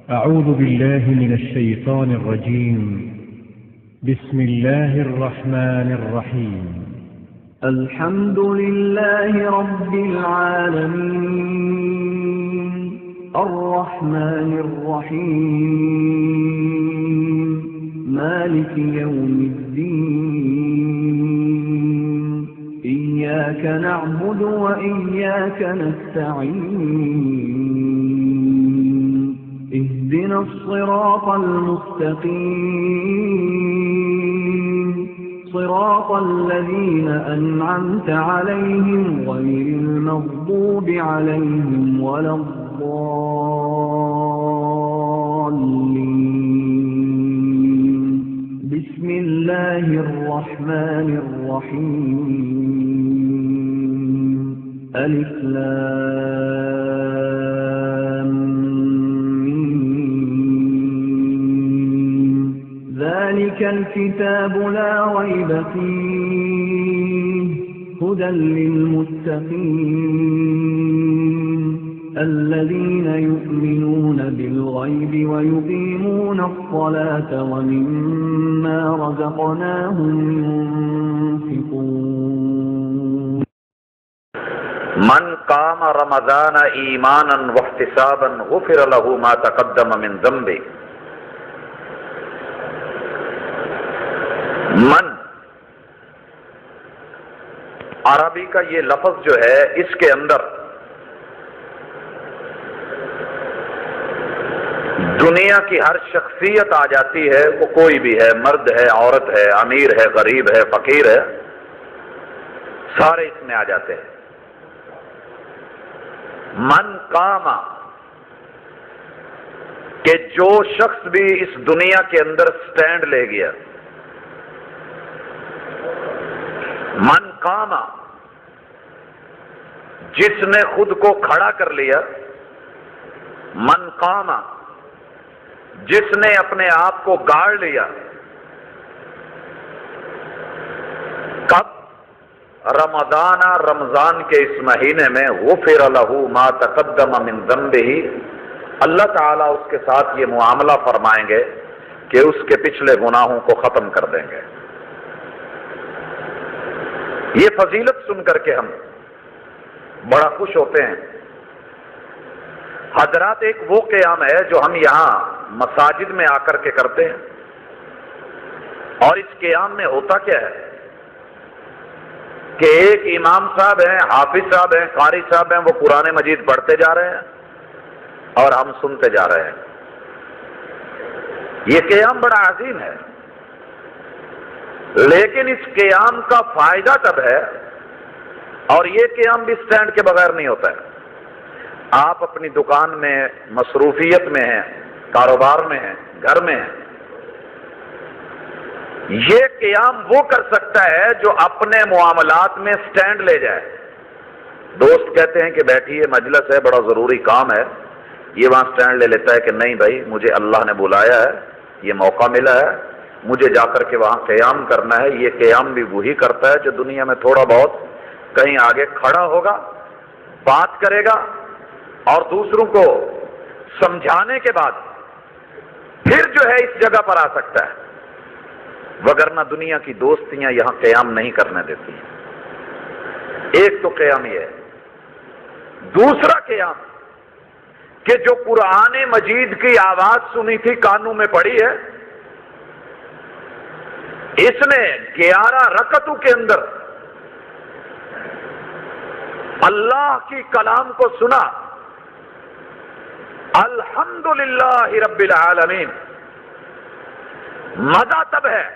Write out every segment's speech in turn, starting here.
أعوذ بالله من الشيطان الرجيم. بسم الله الرحمن الرحيم. الحمد لله رب العالمين الرحمن الرحيم مالك يوم الدين إياك نعبد وإياك نستعين اهدنا الصراط المستقيم صراط الذين أنعمت عليهم غير المغضوب عليهم ولا الضالين. بسم الله الرحمن الرحيم. ألف لام ميم. ذلك الكتاب لا ريب فيه هدى للمتقين الذين يؤمنون بالغيب ويقيمون الصلاة ومما رزقناهم ينفقون. من قام رمضان ایمانا واحتسابا غفر له ما تقدم من ذنبه. من عربی کا یہ لفظ جو ہے اس کے اندر دنیا کی ہر شخصیت آ جاتی ہے، وہ کوئی بھی ہے، مرد ہے، عورت ہے، امیر ہے، غریب ہے، فقیر ہے، سارے اس میں آ جاتے ہیں. من قام کہ جو شخص بھی اس دنیا کے اندر سٹینڈ لے گیا. من قام جس نے خود کو کھڑا کر لیا. من قام جس نے اپنے آپ کو گاڑ لیا. کب؟ رمضان رمضان کے اس مہینے میں غفر له ما تقدم من ذنبه. اللہ تعالیٰ اس کے ساتھ یہ معاملہ فرمائیں گے کہ اس کے پچھلے گناہوں کو ختم کر دیں گے. یہ فضیلت سن کر کے ہم بڑا خوش ہوتے ہیں. حضرات ایک وہ قیام ہے جو ہم یہاں مساجد میں آ کر کے کرتے ہیں، اور اس قیام میں ہوتا کیا ہے کہ ایک امام صاحب ہیں، حافظ صاحب ہیں، قاری صاحب ہیں، وہ قرآن مجید پڑھتے جا رہے ہیں اور ہم سنتے جا رہے ہیں. یہ قیام بڑا عظیم ہے، لیکن اس قیام کا فائدہ تب ہے، اور یہ قیام بھی سٹینڈ کے بغیر نہیں ہوتا ہے. آپ اپنی دکان میں مصروفیت میں ہیں، کاروبار میں ہیں، گھر میں ہیں. یہ قیام وہ کر سکتا ہے جو اپنے معاملات میں سٹینڈ لے جائے. دوست کہتے ہیں کہ بیٹھیے مجلس ہے، بڑا ضروری کام ہے، یہ وہاں سٹینڈ لے لیتا ہے کہ نہیں بھائی مجھے اللہ نے بلایا ہے، یہ موقع ملا ہے، مجھے جا کر کے وہاں قیام کرنا ہے. یہ قیام بھی وہی کرتا ہے جو دنیا میں تھوڑا بہت کہیں آگے کھڑا ہوگا، بات کرے گا اور دوسروں کو سمجھانے کے بعد پھر جو ہے اس جگہ پر آ سکتا ہے. وگرنہ دنیا کی دوستیاں یہاں قیام نہیں کرنے دیتی. ایک تو قیام یہ ہے. دوسرا قیام کہ جو قرآن مجید کی آواز سنی تھی، کانوں میں پڑی ہے، اس نے 11 رکعتوں کے اندر اللہ کی کلام کو سنا. الحمدللہ رب العالمین. مزہ تب ہے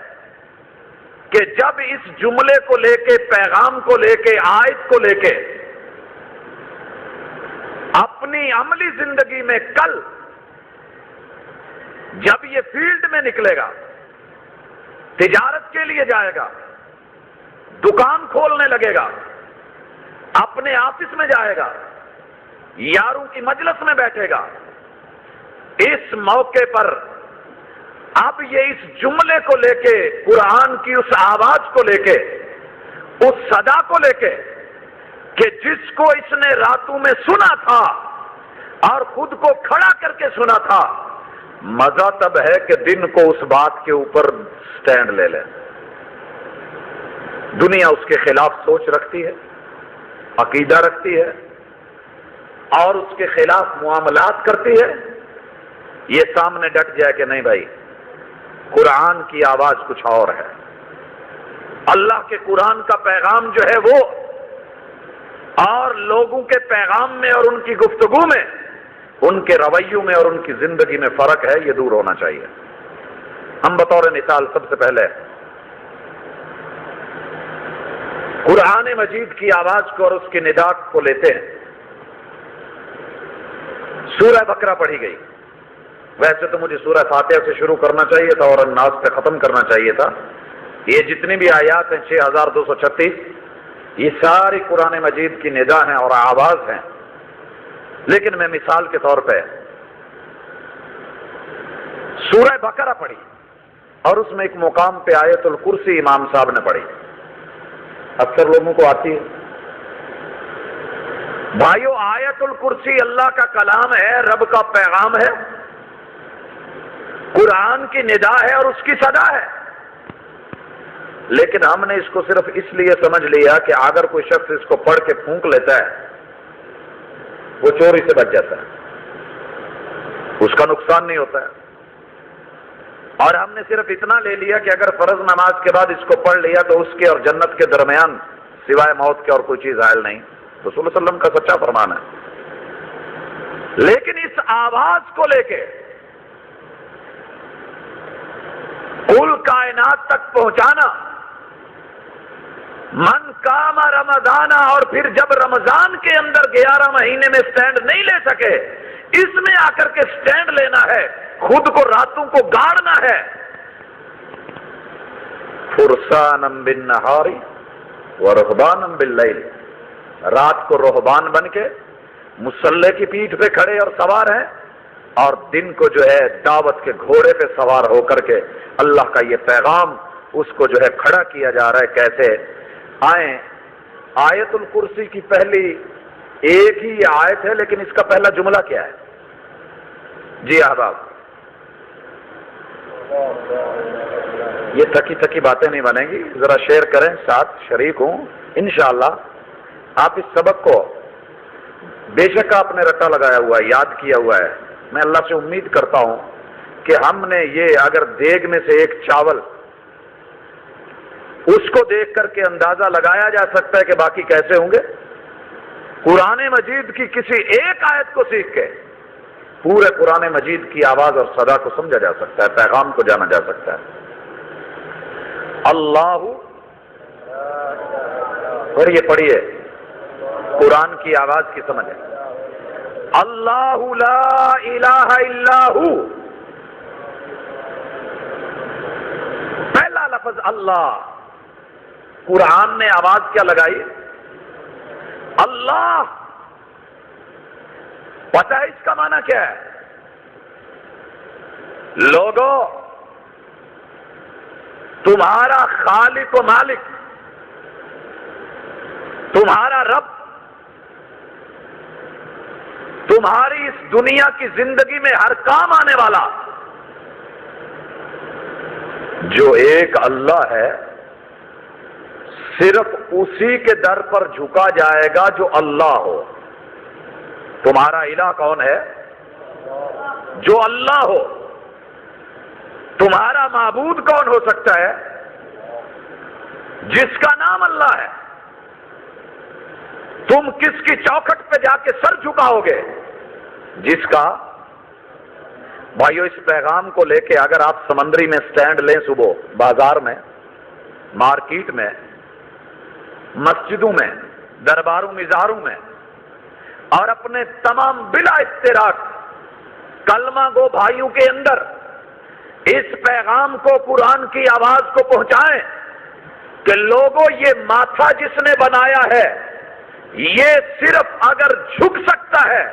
کہ جب اس جملے کو لے کے، پیغام کو لے کے، آیت کو لے کے اپنی عملی زندگی میں کل جب یہ فیلڈ میں نکلے گا، تجارت کے لیے جائے گا، دکان کھولنے لگے گا، اپنے آفس میں جائے گا، یاروں کی مجلس میں بیٹھے گا، اس موقع پر اب یہ اس جملے کو لے کے، قرآن کی اس آواز کو لے کے، اس صدا کو لے کے کہ جس کو اس نے راتوں میں سنا تھا اور خود کو کھڑا کر کے سنا تھا، مزہ تب ہے کہ دن کو اس بات کے اوپر سٹینڈ لے لے. دنیا اس کے خلاف سوچ رکھتی ہے، عقیدہ رکھتی ہے اور اس کے خلاف معاملات کرتی ہے. یہ سامنے ڈٹ جائے کہ نہیں بھائی، قرآن کی آواز کچھ اور ہے. اللہ کے قرآن کا پیغام جو ہے وہ اور لوگوں کے پیغام میں اور ان کی گفتگو میں، ان کے رویوں میں اور ان کی زندگی میں فرق ہے، یہ دور ہونا چاہیے. ہم بطور مثال سب سے پہلے قرآن مجید کی آواز کو اور اس کی ندا کو لیتے ہیں. سورہ بقرہ پڑھی گئی. ویسے تو مجھے سورہ فاتحہ سے شروع کرنا چاہیے تھا اور الناس پہ ختم کرنا چاہیے تھا. یہ جتنی بھی آیات ہیں 6236، یہ ساری قرآن مجید کی ندا ہیں اور آواز ہیں. لیکن میں مثال کے طور پہ سورہ بقرہ پڑھی اور اس میں ایک مقام پہ آیت الکرسی امام صاحب نے پڑھی. اکثر لوگوں کو آتی ہے. بھائیو، آیت الکرسی اللہ کا کلام ہے، رب کا پیغام ہے، قرآن کی ندا ہے اور اس کی صدا ہے. لیکن ہم نے اس کو صرف اس لیے سمجھ لیا کہ اگر کوئی شخص اس کو پڑھ کے پھونک لیتا ہے وہ چوری سے بچ جاتا ہے، اس کا نقصان نہیں ہوتا ہے. اور ہم نے صرف اتنا لے لیا کہ اگر فرض نماز کے بعد اس کو پڑھ لیا تو اس کے اور جنت کے درمیان سوائے موت کے اور کوئی چیز حائل نہیں. رسول اللہ صلی اللہ علیہ وسلم کا سچا فرمان ہے. لیکن اس آواز کو لے کے کل کائنات تک پہنچانا، من کام رمضان، اور پھر جب رمضان کے اندر 11 مہینے میں سٹینڈ نہیں لے سکے، اس میں آ کر کے سٹینڈ لینا ہے، خود کو راتوں کو گاڑنا ہے. فرسانم بالنہار ورہبانم باللیل، رات کو رہبان بن کے مسلح کی پیٹھ پہ کھڑے اور سوار ہیں، اور دن کو جو ہے دعوت کے گھوڑے پہ سوار ہو کر کے اللہ کا یہ پیغام اس کو جو ہے کھڑا کیا جا رہا ہے. کیسے آئیں؟ آیت الکرسی کی پہلی ایک ہی یہ آیت ہے، لیکن اس کا پہلا جملہ کیا ہے؟ جی احباب، یہ تھکی تھکی باتیں نہیں بنیں گی، ذرا شیئر کریں، ساتھ شریک ہوں. انشاءاللہ آپ اس سبق کو بے شک آپ نے رٹا لگایا ہوا ہے، یاد کیا ہوا ہے. میں اللہ سے امید کرتا ہوں کہ ہم نے یہ اگر دیگ میں سے ایک چاول اس کو دیکھ کر کے اندازہ لگایا جا سکتا ہے کہ باقی کیسے ہوں گے. قرآن مجید کی کسی ایک آیت کو سیکھ کے پورے قرآن مجید کی آواز اور صدا کو سمجھا جا سکتا ہے، پیغام کو جانا جا سکتا ہے. اللہ، اور یہ پڑھیے قرآن کی آواز کی سمجھ ہے. اللہ لا الہ الا ہو، پہلا لفظ اللہ. قرآن نے آواز کیا لگائی؟ اللہ. پتہ ہے اس کا معنی کیا ہے؟ لوگوں، تمہارا خالق و مالک، تمہارا رب، تمہاری اس دنیا کی زندگی میں ہر کام آنے والا جو ایک اللہ ہے، صرف اسی کے در پر جھکا جائے گا جو اللہ ہو. تمہارا الہ کون ہے؟ جو اللہ ہو. تمہارا معبود کون ہو سکتا ہے؟ جس کا نام اللہ ہے. تم کس کی چوکھٹ پہ جا کے سر جھکاؤ گے؟ جس کا. بھائیو، اس پیغام کو لے کے اگر آپ سمندری میں سٹینڈ لیں، صبح بازار میں، مارکیٹ میں، مسجدوں میں، درباروں مزاروں میں، اور اپنے تمام بلا اشتراک کلمہ گو بھائیوں کے اندر اس پیغام کو، قرآن کی آواز کو پہنچائیں کہ لوگوں، یہ ماتھا جس نے بنایا ہے یہ صرف اگر جھک سکتا ہے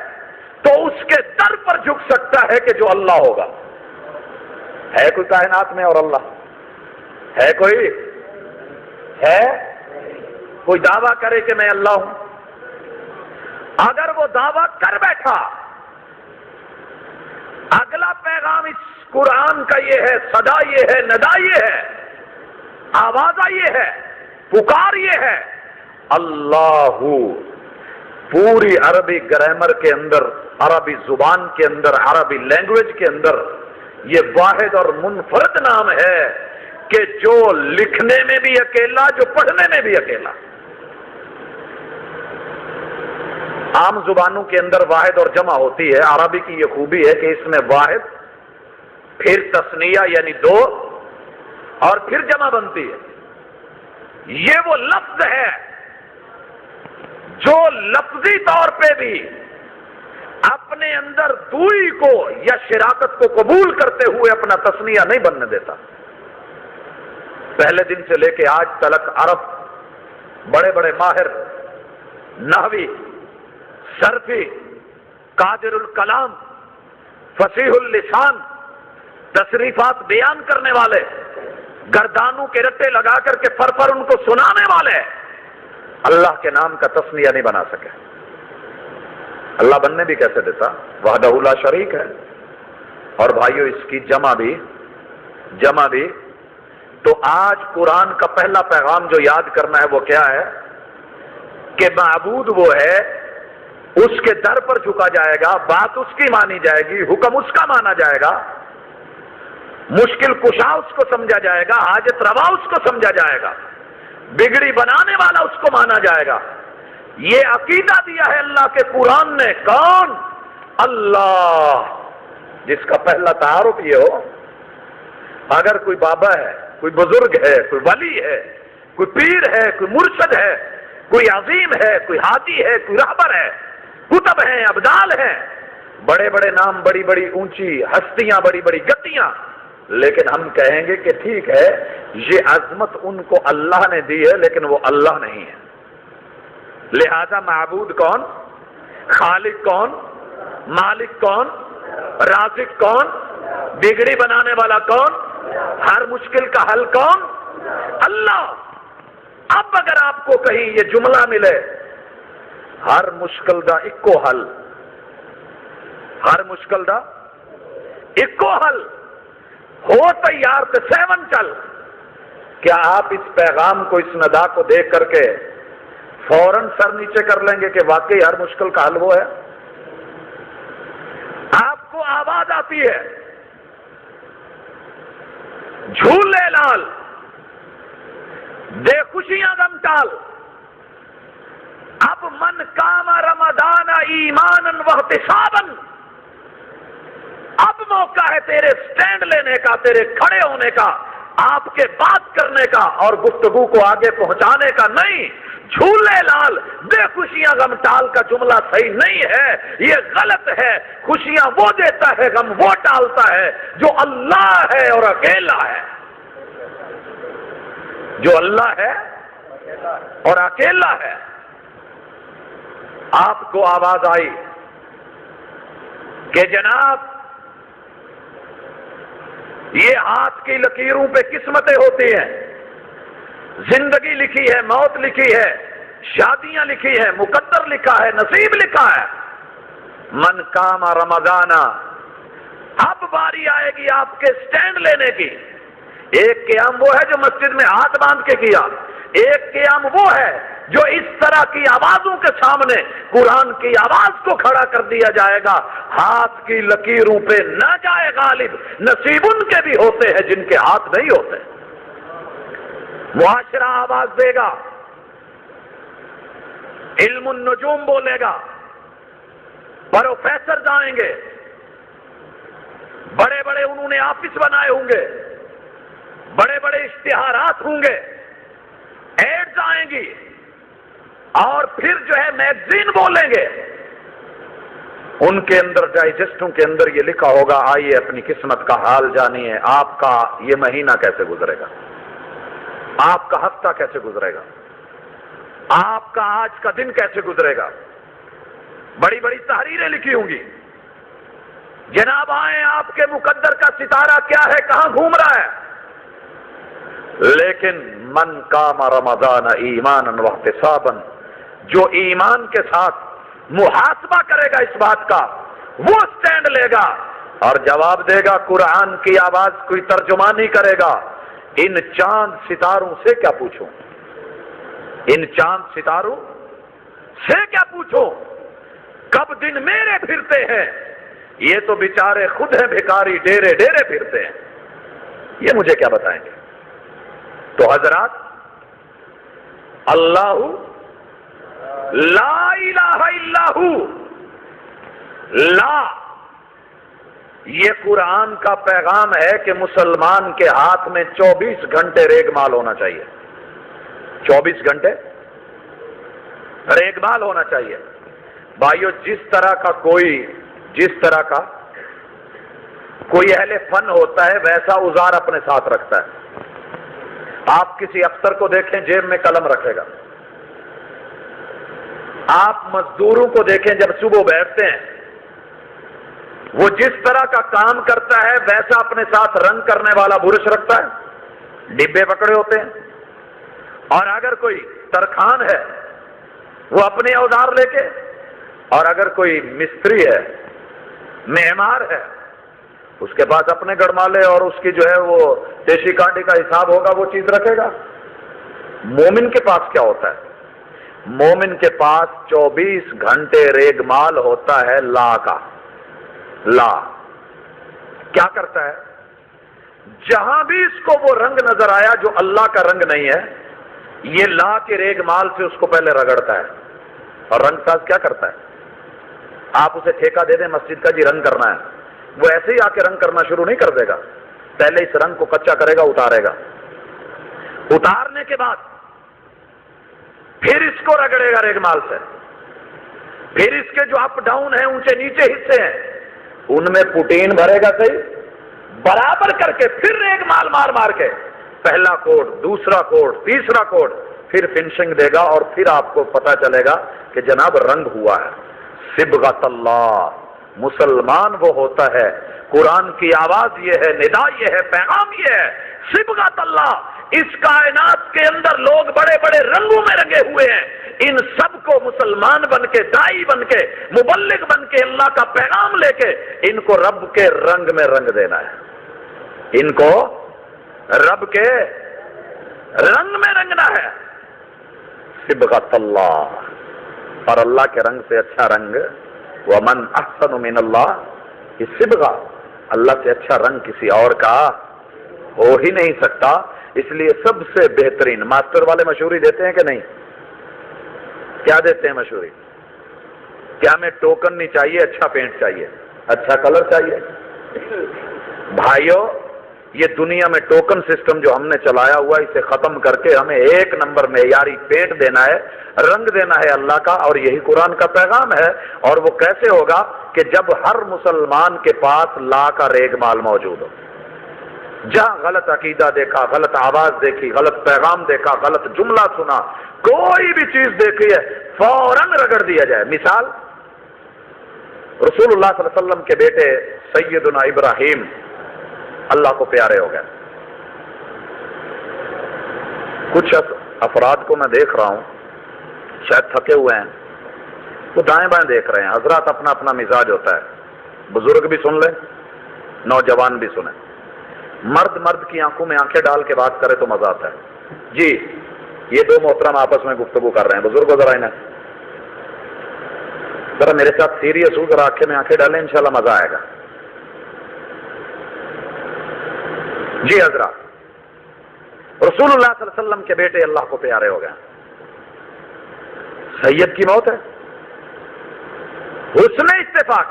تو اس کے در پر جھک سکتا ہے کہ جو اللہ ہوگا. ہے کوئی کائنات میں اور اللہ؟ ہے کوئی؟ ہے کوئی دعویٰ کرے کہ میں اللہ ہوں؟ اگر وہ دعویٰ کر بیٹھا، اگلا پہلا پیغام اس قرآن کا یہ ہے، صدا یہ ہے، ندا یہ ہے، آوازہ یہ ہے، پکار یہ ہے، اللہ پوری عربی گرامر کے اندر، عربی زبان کے اندر، عربی لینگویج کے اندر یہ واحد اور منفرد نام ہے کہ جو لکھنے میں بھی اکیلا، جو پڑھنے میں بھی اکیلا۔ عام زبانوں کے اندر واحد اور جمع ہوتی ہے، عربی کی یہ خوبی ہے کہ اس میں واحد، پھر تثنیہ یعنی دو، اور پھر جمع بنتی ہے۔ یہ وہ لفظ ہے جو لفظی طور پہ بھی اپنے اندر دوئی کو یا شراکت کو قبول کرتے ہوئے اپنا تثنیہ نہیں بننے دیتا۔ پہلے دن سے لے کے آج تلک عرب بڑے بڑے ماہر نحوی، صرفی، قادر الکلام، فصیح اللسان، تصریفات بیان کرنے والے، گردانوں کے رٹے لگا کر کے فر ان کو سنانے والے اللہ کے نام کا تثنیہ نہیں بنا سکے۔ اللہ بننے بھی کیسے دیتا؟ وحدہ لا شریک ہے۔ اور بھائیو اس کی جمع بھی تو آج قرآن کا پہلا پیغام جو یاد کرنا ہے وہ کیا ہے کہ معبود وہ ہے، اس کے در پر جھکا جائے گا، بات اس کی مانی جائے گی، حکم اس کا مانا جائے گا، مشکل کشا اس کو سمجھا جائے گا، حاجت روا اس کو سمجھا جائے گا، بگڑی بنانے والا اس کو مانا جائے گا۔ یہ عقیدہ دیا ہے اللہ کے قرآن نے۔ کون؟ اللہ، جس کا پہلا تعارف یہ ہو۔ اگر کوئی بابا ہے، کوئی بزرگ ہے، کوئی ولی ہے، کوئی پیر ہے، کوئی مرشد ہے، کوئی عظیم ہے، کوئی ہادی ہے، کوئی رہبر ہے، کتب ہیں، ابدال ہیں، بڑے بڑے نام، بڑی بڑی اونچی ہستیاں، بڑی بڑی گتیاں، لیکن ہم کہیں گے کہ ٹھیک ہے یہ عظمت ان کو اللہ نے دی ہے لیکن وہ اللہ نہیں ہے۔ لہذا معبود کون؟ خالق کون؟ مالک کون؟ رازق کون؟ بگڑی بنانے والا کون؟ ہر مشکل کا حل کون؟ اللہ۔ اب اگر آپ کو کہیں یہ جملہ ملے، ہر مشکل دا اکو حل، ہر مشکل دا اکو حل، ہو تیار تو 7 چل، کیا آپ اس پیغام کو، اس ندا کو دیکھ کر کے فوراً سر نیچے کر لیں گے کہ واقعی ہر مشکل کا حل وہ ہے؟ آپ کو آواز آتی ہے، جھولے لال دے خوشیاں غم ٹال، اب من کام رمضان ایمانا واحتسابا، اب موقع ہے تیرے سٹینڈ لینے کا، تیرے کھڑے ہونے کا، آپ کے بات کرنے کا اور گفتگو کو آگے پہنچانے کا۔ نہیں، جھولے لال دے خوشیاں غم ٹال کا جملہ صحیح نہیں ہے، یہ غلط ہے۔ خوشیاں وہ دیتا ہے، غم وہ ٹالتا ہے جو اللہ ہے اور اکیلا ہے، جو اللہ ہے اور اکیلا ہے۔ آپ کو آواز آئی کہ جناب یہ ہاتھ کی لکیروں پہ قسمتیں ہوتی ہیں، زندگی لکھی ہے، موت لکھی ہے، شادیاں لکھی ہے، مقدر لکھا ہے، نصیب لکھا ہے۔ من کام رمضان، اب باری آئے گی آپ کے سٹینڈ لینے کی۔ ایک قیام وہ ہے جو مسجد میں ہاتھ باندھ کے کیا، ایک قیام وہ ہے جو اس طرح کی آوازوں کے سامنے قرآن کی آواز کو کھڑا کر دیا جائے گا۔ ہاتھ کی لکیروں پہ نہ جائے غالب، نصیب ان کے بھی ہوتے ہیں جن کے ہاتھ نہیں ہوتے۔ معاشرہ آواز دے گا، علم النجوم بولے گا، پروفیسر آئیں گے، بڑے بڑے انہوں نے آفس بنائے ہوں گے، بڑے بڑے اشتہارات ہوں گے، ایڈز آئیں گی، اور پھر جو ہے میگزین بولیں گے، ان کے اندر ڈائجسٹوں کے اندر یہ لکھا ہوگا، آئیے اپنی قسمت کا حال جانیے، آپ کا یہ مہینہ کیسے گزرے گا، آپ کا ہفتہ کیسے گزرے گا، آپ کا آج کا دن کیسے گزرے گا۔ بڑی بڑی تحریریں لکھی ہوں گی، جناب آئیں آپ کے مقدر کا ستارہ کیا ہے، کہاں گھوم رہا ہے۔ لیکن من کام رمضان ایمانا واحتسابا، جو ایمان کے ساتھ محاسبہ کرے گا اس بات کا، وہ سٹینڈ لے گا، اور جواب دے گا قرآن کی آواز کوئی ترجمانی کرے گا، ان چاند ستاروں سے کیا پوچھوں، ان چاند ستاروں سے کیا پوچھوں، کب دن میرے پھرتے ہیں، یہ تو بیچارے خود ہیں بھکاری، ڈیرے ڈیرے پھرتے ہیں، یہ مجھے کیا بتائیں گے۔ تو حضرات، اللہ لا الہ الا ہو، لا، یہ قرآن کا پیغام ہے کہ مسلمان کے ہاتھ میں 24 گھنٹے ریگ مال ہونا چاہیے، 24 گھنٹے ریگ مال ہونا چاہیے۔ بھائیو، جس طرح کا کوئی اہل فن ہوتا ہے ویسا اوزار اپنے ساتھ رکھتا ہے۔ آپ کسی افسر کو دیکھیں جیب میں قلم رکھے گا، آپ مزدوروں کو دیکھیں جب صبح بیٹھتے ہیں، وہ جس طرح کا کام کرتا ہے ویسا اپنے ساتھ رنگ کرنے والا برش رکھتا ہے، ڈبے پکڑے ہوتے ہیں۔ اور اگر کوئی ترخان ہے وہ اپنے اوزار لے کے، اور اگر کوئی مستری ہے، معمار ہے، اس کے پاس اپنے گڑمالے اور اس کی جو ہے وہ دیشی کانٹی کا حساب ہوگا، وہ چیز رکھے گا۔ مومن کے پاس کیا ہوتا ہے؟ مومن کے پاس 24 گھنٹے ریگ مال ہوتا ہے لا کا۔ لا کیا کرتا ہے؟ جہاں بھی اس کو وہ رنگ نظر آیا جو اللہ کا رنگ نہیں ہے، یہ لا کے ریگ مال سے اس کو پہلے رگڑتا ہے۔ اور رنگ ساز کیا کرتا ہے؟ آپ اسے ٹھیکہ دے دیں مسجد کا، جی رنگ کرنا ہے، وہ ایسے ہی آ کے رنگ کرنا شروع نہیں کر دے گا، پہلے اس رنگ کو کچا کرے گا، اتارے گا، اتارنے کے بعد پھر اس کو رگڑے گا ریگ مال سے، پھر اس کے جو اپ ڈاؤن ہیں، اونچے نیچے حصے ہیں، ان میں پوٹین بھرے گا، صحیح برابر کر کے، پھر ریگ مال مار مار کے پہلا کوٹ، دوسرا کوٹ، تیسرا کوٹ، پھر فنشنگ دے گا، اور پھر آپ کو پتا چلے گا کہ جناب رنگ ہوا ہے۔ صبغۃ اللہ، مسلمان وہ ہوتا ہے، قرآن کی آواز یہ ہے، ندا یہ ہے، پیغام یہ ہے، صبغۃ اللہ۔ اس کائنات کے اندر لوگ بڑے بڑے رنگوں میں رنگے ہوئے ہیں، ان سب کو مسلمان بن کے، دائی بن کے، مبلغ بن کے، اللہ کا پیغام لے کے ان کو رب کے رنگ میں رنگ دینا ہے، ان کو رب کے رنگ میں رنگنا ہے۔ صبغۃ اللہ، اور اللہ کے رنگ سے اچھا رنگ، ومن احسن من اللہ، یہ صبغہ، اللہ سے اچھا رنگ کسی اور کا ہو ہی نہیں سکتا۔ اس لیے سب سے بہترین ماسٹر والے مشہوری دیتے ہیں کہ نہیں؟ کیا دیتے ہیں مشہوری؟ کیا ہمیں ٹوکن نہیں چاہیے، اچھا پینٹ چاہیے، اچھا کلر چاہیے؟ بھائیو، یہ دنیا میں ٹوکن سسٹم جو ہم نے چلایا ہوا، اسے ختم کر کے ہمیں ایک نمبر معیاری پینٹ دینا ہے، رنگ دینا ہے اللہ کا، اور یہی قرآن کا پیغام ہے۔ اور وہ کیسے ہوگا؟ کہ جب ہر مسلمان کے پاس لا کا ریگ مال موجود ہو، جہاں غلط عقیدہ دیکھا، غلط آواز دیکھی، غلط پیغام دیکھا، غلط جملہ سنا، کوئی بھی چیز دیکھی ہے، فوراً رگڑ دیا جائے۔ مثال، رسول اللہ صلی اللہ علیہ وسلم کے بیٹے سیدنا ابراہیم اللہ کو پیارے ہو گئے۔ کچھ افراد کو میں دیکھ رہا ہوں، شاید تھکے ہوئے ہیں، وہ دائیں بائیں دیکھ رہے ہیں۔ حضرات، اپنا اپنا مزاج ہوتا ہے، بزرگ بھی سن لیں، نوجوان بھی سنیں۔ مرد کی آنکھوں میں آنکھیں ڈال کے بات کرے تو مزہ آتا ہے۔ جی، یہ دو محترم آپس میں گفتگو کر رہے ہیں، بزرگوں ذرا انہیں ذرا میرے ساتھ سیریس ہو، ذرا آنکھیں میں آنکھیں ڈالیں، انشاءاللہ مزہ آئے گا۔ جی حضرات، رسول اللہ صلی اللہ علیہ وسلم کے بیٹے اللہ کو پیارے ہو گئے، سید کی موت ہے، حسن اتفاق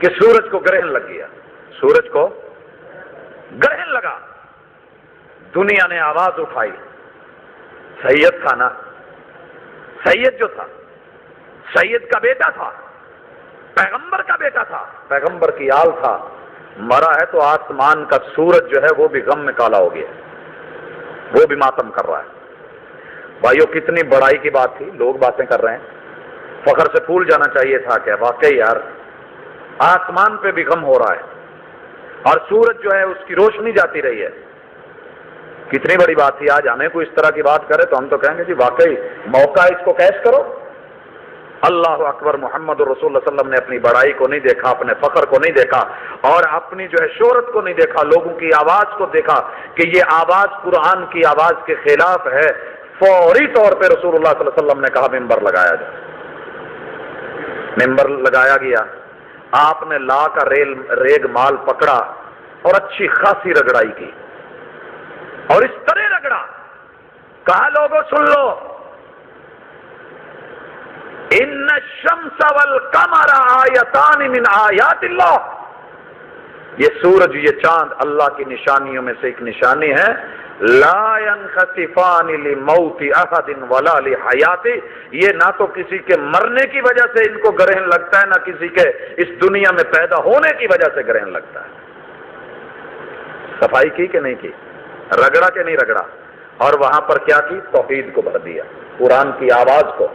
کہ سورج کو گرہن لگ گیا، سورج کو گرہن لگا، دنیا نے آواز اٹھائی، سید تھا نا، سید جو تھا، سید کا بیٹا تھا، پیغمبر کا بیٹا تھا، پیغمبر کی آل تھا، مرا ہے تو آسمان کا سورج جو ہے وہ بھی غم میں کالا ہو گیا، وہ بھی ماتم کر رہا ہے۔ بھائیو، کتنی بڑائی کی بات تھی، لوگ باتیں کر رہے ہیں، فخر سے پھول جانا چاہیے تھا کہ واقعی یار آسمان پہ بھی غم ہو رہا ہے، اور سورج جو ہے اس کی روشنی جاتی رہی ہے، کتنی بڑی بات تھی۔ آج ہمیں کوئی اس طرح کی بات کرے تو ہم تو کہیں گے جی واقعی موقع ہے، اس کو کیش کرو۔ اللہ اکبر محمد رسول اللہ صلی اللہ علیہ وسلم نے اپنی بڑائی کو نہیں دیکھا، اپنے فخر کو نہیں دیکھا، اور اپنی جو ہے شہرت کو نہیں دیکھا، لوگوں کی آواز کو دیکھا کہ یہ آواز قرآن کی آواز کے خلاف ہے، فوری طور پہ رسول اللہ صلی اللہ علیہ وسلم نے کہا ممبر لگایا جائے۔ ممبر لگایا گیا، آپ نے لا کا ریگ مال پکڑا اور اچھی خاصی رگڑائی کی، اور اس طرح رگڑا، کہا لوگوں سن لو، ان الشمس والقمر آیتان من آیات اللہ، یہ سورج یہ چاند اللہ کی نشانیوں میں سے ایک نشانی ہے، لا ينخسفان لموت احد ولا لحیات، یہ نہ تو کسی کے مرنے کی وجہ سے ان کو گرہن لگتا ہے، نہ کسی کے اس دنیا میں پیدا ہونے کی وجہ سے گرہن لگتا ہے۔ صفائی کی کہ نہیں کی؟ رگڑا کہ نہیں رگڑا؟ اور وہاں پر کیا کی؟ توحید کو بھر دیا، قرآن کی آواز کو،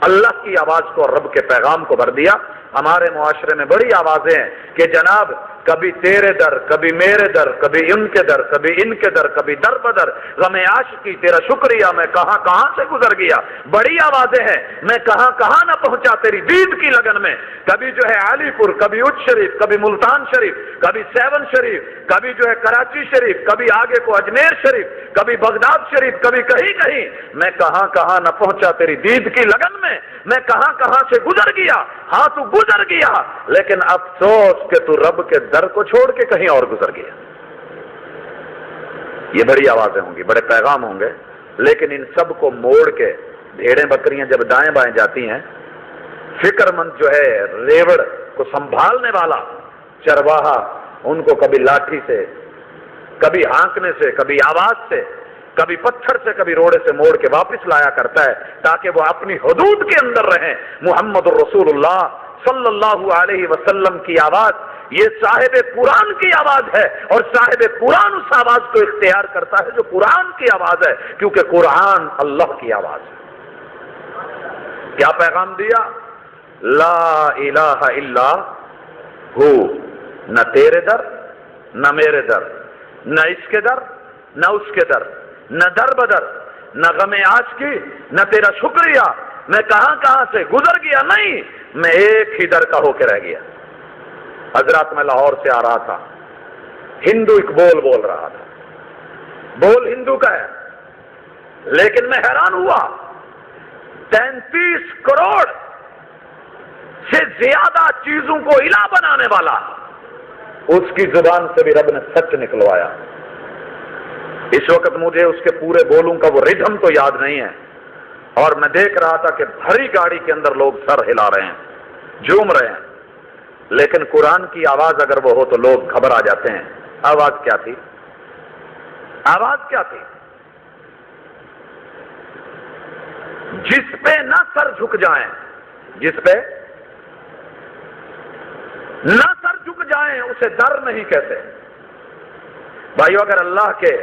اللہ کی آواز کو اور رب کے پیغام کو بھر دیا۔ ہمارے معاشرے میں بڑی آوازیں ہیں کہ جناب کبھی تیرے در، کبھی میرے در، کبھی ان کے در، کبھی ان کے در، کبھی در بدر، غم عاشقی تیرا شکریہ میں کہاں کہاں سے گزر گیا، بڑی آوازیں ہیں، میں کہاں کہاں نہ پہنچا تیری دید کی لگن میں، کبھی جو ہے علی پور، کبھی اچ شریف، کبھی ملتان شریف، کبھی سیون شریف، کبھی جو ہے کراچی شریف، کبھی آگے کو اجمیر شریف، کبھی بغداد شریف، کبھی کہیں کہیں، میں کہاں کہاں نہ پہنچا تیری دید کی لگن میں کہاں کہاں سے گزر گیا۔ ہاں تو گزر گیا، لیکن افسوس کہ تو رب کے در کو چھوڑ کے کہیں اور گزر گیا۔ یہ بڑی آوازیں ہوں گی، بڑے پیغام ہوں گے، لیکن ان سب کو موڑ کے بھیڑیں بکریاں جب دائیں بائیں جاتی ہیں، فکر مند جو ہے ریوڑ کو سنبھالنے والا چرواہا ان کو کبھی لاٹھی سے، کبھی ہانکنے سے، کبھی آواز سے، کبھی پتھر سے، کبھی روڑے سے موڑ کے واپس لایا کرتا ہے تاکہ وہ اپنی حدود کے اندر رہیں۔ محمد رسول اللہ صلی اللہ علیہ وسلم کی آواز یہ صاحب قرآن کی آواز ہے، اور صاحب قرآن اس آواز کو اختیار کرتا ہے جو قرآن کی آواز ہے، کیونکہ قرآن اللہ کی آواز ہے۔ کیا پیغام دیا؟ لا الہ الا ہو، نہ تیرے در، نہ میرے در، نہ اس کے در، نہ اس کے در، نہ در بدر، نہ غم آج کی، نہ تیرا شکریہ، میں کہاں کہاں سے گزر گیا، نہیں، میں ایک ہی در کا ہو کے رہ گیا۔ حضرات میں لاہور سے آ رہا تھا، ہندو ایک بول رہا تھا، بول ہندو کا ہے، لیکن میں حیران ہوا 33 کروڑ سے زیادہ چیزوں کو الہ بنانے والا، اس کی زبان سے بھی رب نے سچ نکلوایا۔ اس وقت مجھے اس کے پورے بولوں کا وہ ردھم تو یاد نہیں ہے، اور میں دیکھ رہا تھا کہ بھری گاڑی کے اندر لوگ سر ہلا رہے ہیں، جھوم رہے ہیں، لیکن قرآن کی آواز اگر وہ ہو تو لوگ گھبرا جاتے ہیں۔ آواز کیا تھی؟ آواز کیا تھی؟ جس پہ نہ سر جھک جائیں، جس پہ نہ سر جھک جائیں اسے در نہیں کہتے۔ بھائیو، اگر اللہ کے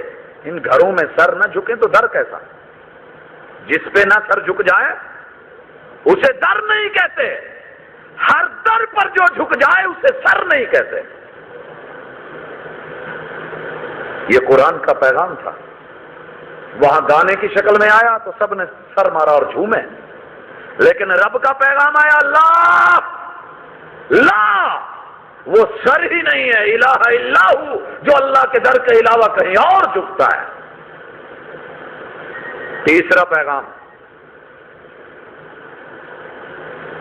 ان گھروں میں سر نہ جھکیں تو در کیسا؟ جس پہ نہ سر جھک جائے اسے در نہیں کہتے، ہر در پر جو جھک جائے اسے سر نہیں کہتے۔ یہ قرآن کا پیغام تھا۔ وہاں گانے کی شکل میں آیا تو سب نے سر مارا اور جھومے، لیکن رب کا پیغام آیا لا، وہ سر ہی نہیں ہے، الہ الا ہو، جو اللہ کے در کے علاوہ کہیں اور جھکتا ہے۔ تیسرا پیغام،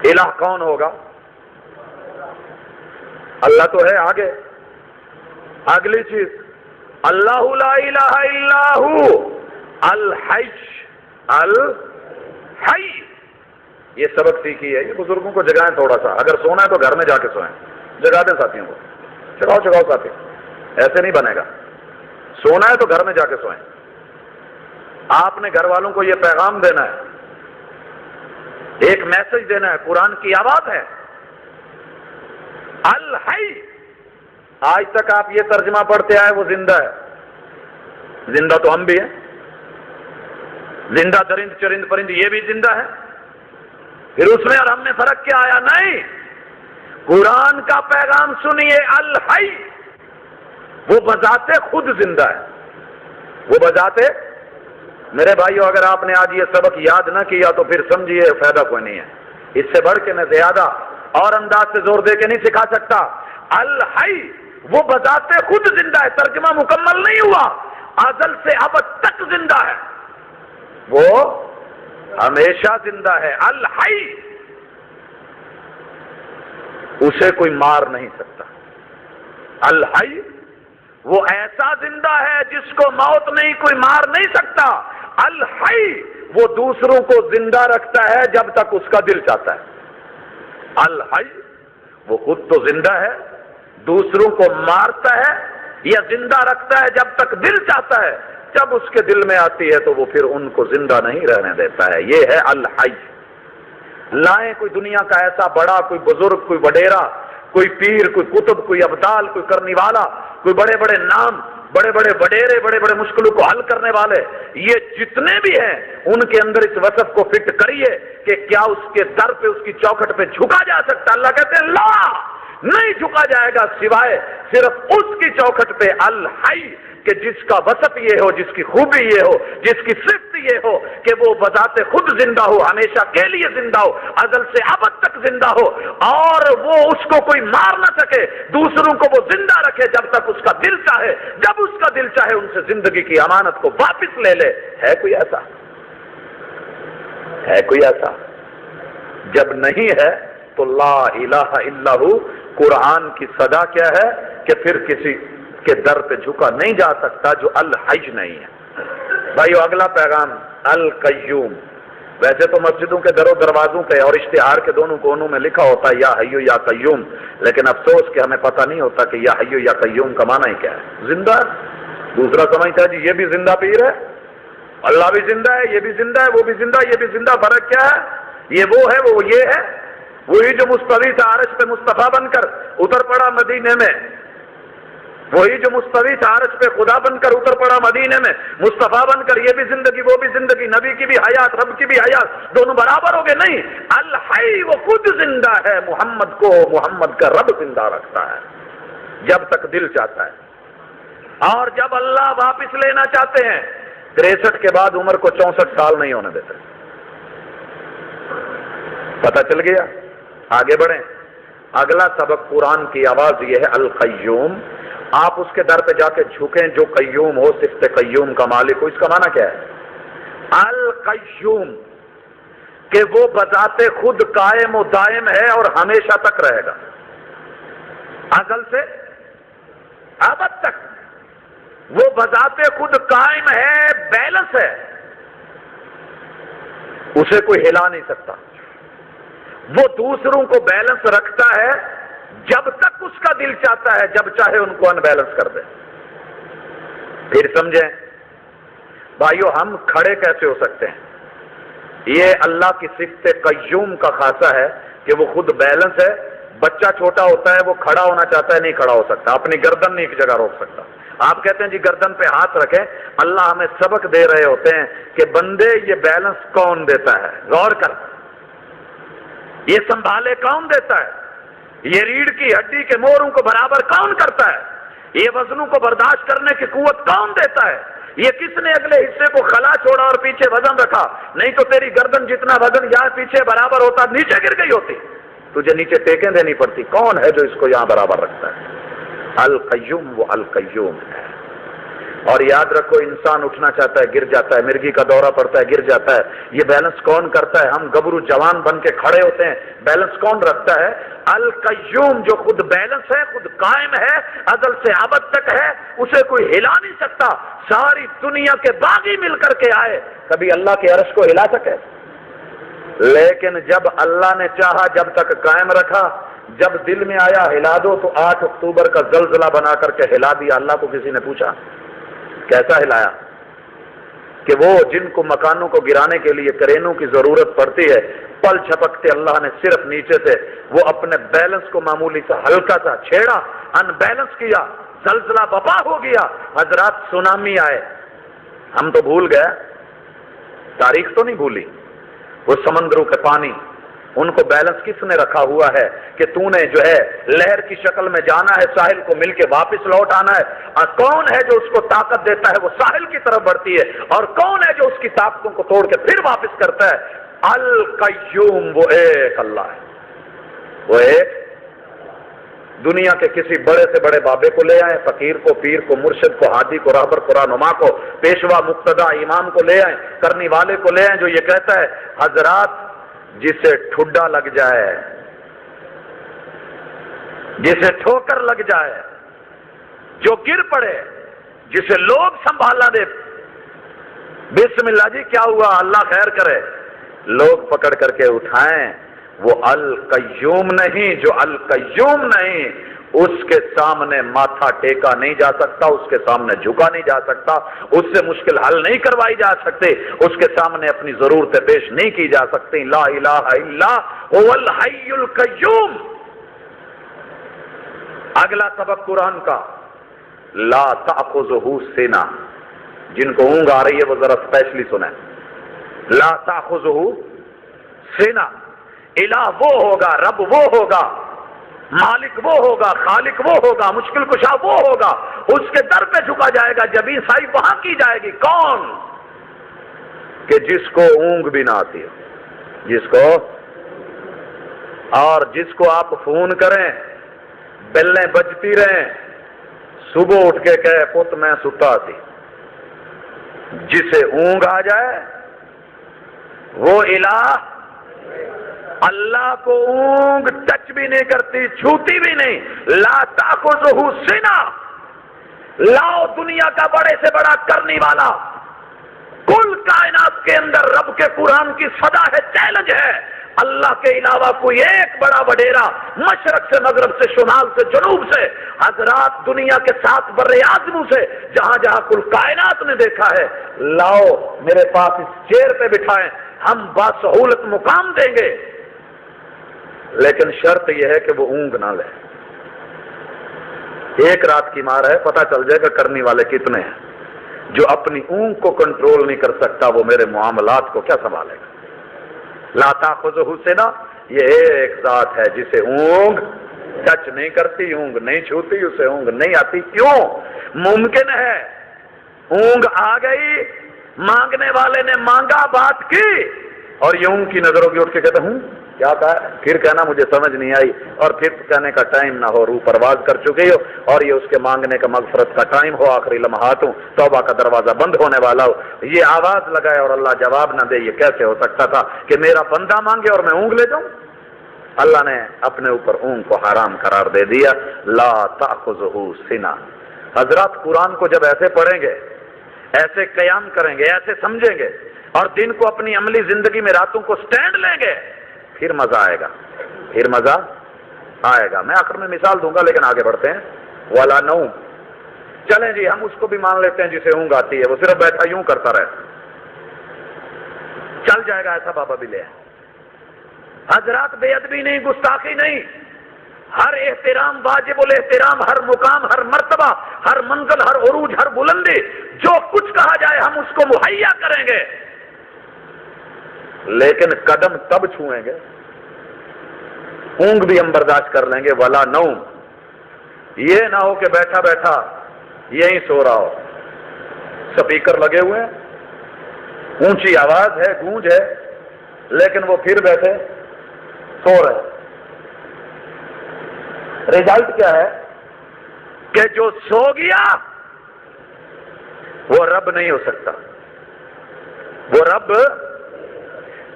الہ کون ہوگا؟ اللہ تو ہے، آگے اگلی چیز، اللہ لا الہ الا ہو الحی، الحی۔ یہ سبق سیکھی ہے، یہ بزرگوں کو جگائیں تھوڑا سا، اگر سونا ہے تو گھر میں جا کے سوئیں، جگا دیں ساتھیوں کو، چگاؤ ساتھی، ایسے نہیں بنے گا، سونا ہے تو گھر میں جا کے سوئیں۔ آپ نے گھر والوں کو یہ پیغام دینا ہے، ایک میسج دینا ہے، قرآن کی آواز ہے الحی۔ آج تک آپ یہ ترجمہ پڑھتے آئے وہ زندہ ہے، زندہ تو ہم بھی ہیں، زندہ درند چرند پرند یہ بھی زندہ ہے، پھر اس میں اور ہم میں فرق کیا آیا؟ نہیں، قرآن کا پیغام سنیے، الحی، وہ بذات خود زندہ ہے، وہ بذات۔ میرے بھائیو، اگر آپ نے آج یہ سبق یاد نہ کیا تو پھر سمجھیے فائدہ کوئی نہیں ہے، اس سے بڑھ کے میں زیادہ اور انداز سے زور دے کے نہیں سکھا سکتا. الحی وہ بذات خود زندہ ہے. ترجمہ مکمل نہیں ہوا. ازل سے ابد تک زندہ ہے, وہ ہمیشہ زندہ ہے. الحی اسے کوئی مار نہیں سکتا. الحی وہ ایسا زندہ ہے جس کو موت نہیں, کوئی مار نہیں سکتا. الحی وہ دوسروں کو زندہ رکھتا ہے جب تک اس کا دل چاہتا ہے. الحی وہ خود تو زندہ ہے, دوسروں کو مارتا ہے یا زندہ رکھتا ہے جب تک دل چاہتا ہے. جب اس کے دل میں آتی ہے تو وہ پھر ان کو زندہ نہیں رہنے دیتا ہے. یہ ہے الحی. لائیں کوئی دنیا کا ایسا بڑا, کوئی بزرگ, کوئی وڈیرا, کوئی پیر, کوئی قطب, کوئی ابدال, کوئی کرنی والا, کوئی بڑے بڑے نام, بڑے بڑے وڈیرے, بڑے بڑے مشکلوں کو حل کرنے والے, یہ جتنے بھی ہیں ان کے اندر اس وصف کو فٹ کریے کہ کیا اس کے در پہ, اس کی چوکھٹ پہ جھکا جا سکتا؟ اللہ کہتے ہیں لا, نہیں جھکا جائے گا سوائے صرف اس کی چوکھٹ پہ. الحی کہ جس کا وصف یہ ہو, جس کی خوبی یہ ہو, جس کی صفت یہ ہو کہ وہ بذات خود زندہ ہو, ہمیشہ کے لیے زندہ ہو, ازل سے ابد تک زندہ ہو, اور وہ اس کو کوئی مار نہ سکے, دوسروں کو وہ زندہ رکھے جب تک اس کا دل چاہے, جب اس کا دل چاہے ان سے زندگی کی امانت کو واپس لے لے. ہے کوئی ایسا؟ ہے کوئی ایسا؟ جب نہیں ہے تو لا الہ الا ہو قرآن کی صدا کیا ہے کہ پھر کسی کے در پہ جھکا نہیں جا سکتا جو الحی نہیں ہے. بھائیو اگلا پیغام القیوم. ویسے تو مسجدوں کے در و دروازوں پہ اور اشتہار کے دونوں کونوں میں لکھا ہوتا ہے یا حیو یا قیوم, لیکن افسوس کہ ہمیں پتہ نہیں ہوتا کہ یا حیو یا قیوم کا معنی ہی کیا ہے. زندہ. دوسرا سمجھتا ہے جی یہ بھی زندہ پیر ہے, اللہ بھی زندہ ہے, یہ بھی زندہ ہے, وہ بھی زندہ, یہ بھی زندہ. فرق کیا ہے؟ یہ وہ ہے, وہ یہ ہے. وہی جو مستوی تھا عرش پہ مصطفیٰ بن کر اتر پڑا مدینے میں, وہی جو مستوی تھا عرش پہ خدا بن کر اتر پڑا مدینے میں مصطفیٰ بن کر. یہ بھی زندگی, وہ بھی زندگی, نبی کی بھی حیات, رب کی بھی حیات, دونوں برابر ہو گئے. نہیں, الحی وہ خود زندہ ہے. محمد کو محمد کا رب زندہ رکھتا ہے جب تک دل چاہتا ہے, اور جب اللہ واپس لینا چاہتے ہیں 63 کے بعد عمر کو 64 سال نہیں ہونے دیتے. پتہ چل گیا؟ آگے بڑھیں. اگلا سبق قرآن کی آواز یہ ہے القیوم. آپ اس کے در پہ جا کے جھکیں جو قیوم ہو, صفت قیوم کا مالک ہو. اس کا معنی کیا ہے؟ القیوم کہ وہ بذات خود قائم و دائم ہے اور ہمیشہ تک رہے گا, ازل سے ابد تک. وہ بذات خود قائم ہے, بیلنس ہے, اسے کوئی ہلا نہیں سکتا. وہ دوسروں کو بیلنس رکھتا ہے جب تک اس کا دل چاہتا ہے, جب چاہے ان کو ان بیلنس کر دے. پھر سمجھیں بھائیو, ہم کھڑے کیسے ہو سکتے ہیں؟ یہ اللہ کی صفت قیوم کا خاصہ ہے کہ وہ خود بیلنس ہے. بچہ چھوٹا ہوتا ہے, وہ کھڑا ہونا چاہتا ہے, نہیں کھڑا ہو سکتا, اپنی گردن نہیں ایک جگہ روک سکتا. آپ کہتے ہیں جی گردن پہ ہاتھ رکھیں. اللہ ہمیں سبق دے رہے ہوتے ہیں کہ بندے یہ بیلنس کون دیتا ہے, غور کر. یہ سنبھالے کون دیتا ہے؟ یہ ریڑھ کی ہڈی کے موروں کو برابر کون کرتا ہے؟ یہ وزنوں کو برداشت کرنے کی قوت کون دیتا ہے؟ یہ کس نے اگلے حصے کو خلا چھوڑا اور پیچھے وزن رکھا؟ نہیں تو تیری گردن جتنا وزن یہاں پیچھے برابر ہوتا نیچے گر گئی ہوتی, تجھے نیچے ٹیکیں دینی پڑتی. کون ہے جو اس کو یہاں برابر رکھتا ہے؟ القیوم وہ القیوم ہے. اور یاد رکھو, انسان اٹھنا چاہتا ہے گر جاتا ہے, مرغی کا دورہ پڑتا ہے گر جاتا ہے. یہ بیلنس کون کرتا ہے؟ ہم گبرو جوان بن کے کھڑے ہوتے ہیں, بیلنس کون رکھتا ہے؟ القیوم جو خود بیلنس ہے, خود قائم ہے, ازل سے ابد تک ہے, اسے کوئی ہلا نہیں سکتا. ساری دنیا کے باغی مل کر کے آئے, کبھی اللہ کے عرش کو ہلا سکے؟ لیکن جب اللہ نے چاہا جب تک قائم رکھا, جب دل میں آیا ہلا دو تو 8 اکتوبر کا زلزلہ بنا کر کے ہلا دیا. اللہ کو کسی نے پوچھا کیسا ہلایا؟ کہ وہ جن کو مکانوں کو گرانے کے لیے کرینوں کی ضرورت پڑتی ہے, پل جھپکتے اللہ نے صرف نیچے سے وہ اپنے بیلنس کو معمولی سا ہلکا سا چھیڑا, ان بیلنس کیا, زلزلہ بپا ہو گیا. حضرات سونامی آئے, ہم تو بھول گئے, تاریخ تو نہیں بھولی. وہ سمندروں کے پانی, ان کو بیلنس کس نے رکھا ہوا ہے کہ تو نے جو ہے لہر کی شکل میں جانا ہے, ساحل کو مل کے واپس لوٹ آنا ہے. اور کون ہے جو اس کو طاقت دیتا ہے وہ ساحل کی طرف بڑھتی ہے, اور کون ہے جو اس کی طاقتوں کو توڑ کے پھر واپس کرتا ہے؟ القیوم، وہ ایک اللہ ہے، وہ ایک۔ دنیا کے کسی بڑے سے بڑے بابے کو لے آئیں، فقیر کو، پیر کو، مرشد کو، ہادی کو، راہبر کو، رہنما کو، پیشوا، مقتدا، امام کو لے آئیں، کرنی والے کو لے آئیں، جو یہ کہتا ہے حضرات جسے ٹھڈا لگ جائے، جسے ٹھوکر لگ جائے، جو گر پڑے، جسے لوگ سنبھالنا دے، بسم اللہ جی کیا ہوا، اللہ خیر کرے، لوگ پکڑ کر کے اٹھائیں، وہ القیوم نہیں، جو القیوم نہیں، اس کے سامنے ماتھا ٹیکا نہیں جا سکتا، اس کے سامنے جھکا نہیں جا سکتا، اس سے مشکل حل نہیں کروائی جا سکتے، اس کے سامنے اپنی ضرورتیں پیش نہیں کی جا سکتی۔ لا الہ الا هو الحی القیوم۔ اگلا سبق قرآن کا، لا تأخذہ سنہ، جن کو اونگ آ رہی ہے وہ ذرا اسپیشلی سنیں، لا تأخذہ سنہ، الہ وہ ہوگا، رب وہ ہوگا، مالک وہ ہوگا، خالق وہ ہوگا، مشکل کشا وہ ہوگا، اس کے در پہ جھکا جائے گا، جبیں سائی وہاں کی جائے گی۔ کون؟ کہ جس کو اونگ بھی نہ آتی ہو، جس کو، اور جس کو آپ فون کریں، بیلیں بجتی رہیں، صبح اٹھ کے کہے پت میں ستا تھی، جسے اونگ آ جائے وہ الہ، اللہ کو اونگ ٹچ بھی نہیں کرتی، چھوتی بھی نہیں۔ لا تأخذہ سنہ، لاؤ دنیا کا بڑے سے بڑا کرنے والا، کل کائنات کے اندر رب کے قرآن کی صدا ہے، چیلنج ہے، اللہ کے علاوہ کوئی ایک بڑا وڈیرا مشرق سے مغرب سے شمال سے جنوب سے، حضرات دنیا کے 7 بر اعظموں سے، جہاں جہاں کل کائنات نے دیکھا ہے، لاؤ میرے پاس اس چیئر پہ بٹھائیں، ہم باسہولت مقام دیں گے، لیکن شرط یہ ہے کہ وہ اونگ نہ لے۔ ایک رات کی مار ہے، پتہ چل جائے گا کرنے والے کتنے ہیں۔ جو اپنی اونگ کو کنٹرول نہیں کر سکتا وہ میرے معاملات کو کیا سنبھالے گا؟ لا تأخذہ سنہ، یہ ایک ذات ہے جسے اونگ ٹچ نہیں کرتی، اونگ نہیں چھوتی، اسے اونگ نہیں آتی۔ کیوں؟ ممکن ہے اونگ آ گئی، مانگنے والے نے مانگا، بات کی، اور یہ اونگ کی نظروں کی اٹھ کے کہتا ہوں کیا کہا، پھر کہنا مجھے سمجھ نہیں آئی، اور پھر کہنے کا ٹائم نہ ہو، روح پرواز کر چکی ہو، اور یہ اس کے مانگنے کا مغفرت کا ٹائم ہو، آخری لمحات ہوں، توبہ کا دروازہ بند ہونے والا ہو، یہ آواز لگائے اور اللہ جواب نہ دے۔ یہ کیسے ہو سکتا تھا کہ میرا بندہ مانگے اور میں اونگ لے جاؤں؟ اللہ نے اپنے اوپر اونگ کو حرام قرار دے دیا۔ لا تأخذہ سنہ۔ حضرات قرآن کو جب ایسے پڑھیں گے، ایسے قیام کریں گے، ایسے سمجھیں گے، اور دن کو اپنی عملی زندگی میں راتوں کو سٹینڈ لیں گے، پھر مزہ آئے گا، پھر مزہ آئے گا۔ میں آخر میں مثال دوں گا لیکن آگے بڑھتے ہیں۔ والا نوم، چلیں جی ہم اس کو بھی مان لیتے ہیں جسے اونگ آتی ہے، وہ صرف بیٹھا یوں کرتا رہے، چل جائے گا، ایسا بابا بھی لے۔ حضرات بے ادبی نہیں، گستاخی نہیں، ہر احترام واجب الاحترام، ہر مقام، ہر مرتبہ، ہر منزل، ہر عروج، ہر بلندی، جو کچھ کہا جائے ہم اس کو مہیا کریں گے، لیکن قدم تب چھوئیں گے، اونگ بھی ہم برداشت کر لیں گے۔ ولا نوم، یہ نہ ہو کہ بیٹھا بیٹھا یہیں سو رہا ہو، سپیکر لگے ہوئے ہیں، اونچی آواز ہے، گونج ہے، لیکن وہ پھر بیٹھے سو رہے۔ رزلٹ کیا ہے کہ جو سو گیا وہ رب نہیں ہو سکتا، وہ رب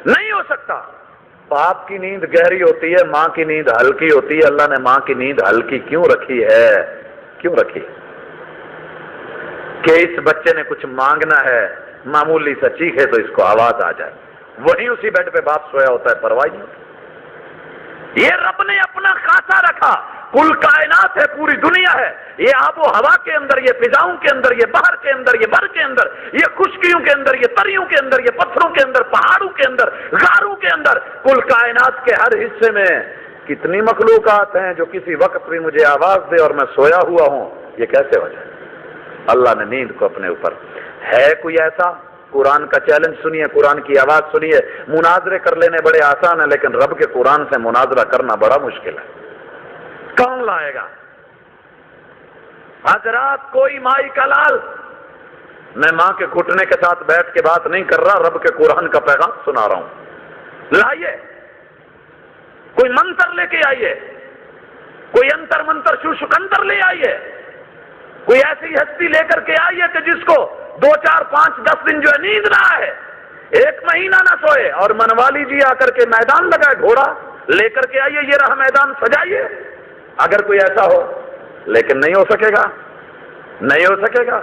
نہیں ہو سکتا۔ باپ کی نیند گہری ہوتی ہے، ماں کی نیند ہلکی ہوتی ہے۔ اللہ نے ماں کی نیند ہلکی کیوں رکھی ہے؟ کیوں رکھی؟ کہ اس بچے نے کچھ مانگنا ہے، معمولی سا چیخے تو اس کو آواز آ جائے، وہیں اسی بیڈ پہ باپ سویا ہوتا ہے، پرواہ نہیں ہوتی۔ یہ رب نے اپنا خاصہ رکھا، کل کائنات ہے، پوری دنیا ہے، یہ آب و ہوا کے اندر، یہ فضاؤں کے اندر، یہ باہر کے اندر، یہ بر کے اندر، یہ خشکیوں کے اندر، یہ تریوں کے اندر، یہ پتھروں کے اندر، پہاڑوں کے اندر، غاروں کے اندر، کل کائنات کے ہر حصے میں کتنی مخلوقات ہیں جو کسی وقت بھی مجھے آواز دے اور میں سویا ہوا ہوں، یہ کیسے ہو جائے؟ اللہ نے نیند کو اپنے اوپر۔ ہے کوئی ایسا؟ قرآن کا چیلنج سنیے، قرآن کی آواز سنیے۔ مناظرے کر لینے بڑے آسان ہیں، لیکن رب کے قرآن سے مناظرہ کرنا بڑا مشکل ہے۔ کون لائے گا؟ حضرات کوئی مائی کا لال، میں ماں کے گھٹنے کے ساتھ بیٹھ کے بات نہیں کر رہا، رب کے قرآن کا پیغام سنا رہا ہوں۔ لائیے، کوئی منتر لے کے آئیے، کوئی انتر منتر شوشکنتر لے آئیے، کوئی ایسی ہستی لے کر کے آئیے کہ جس کو 2 4 5 10 دن جو ہے نیند نہ آئے، 1 مہینہ نہ سوئے، اور منوالی جی آ کر کے میدان لگائے، گھوڑا لے کر کے آئیے، یہ رہا میدان، سجائیے، اگر کوئی ایسا ہو۔ لیکن نہیں ہو سکے گا، نہیں ہو سکے گا۔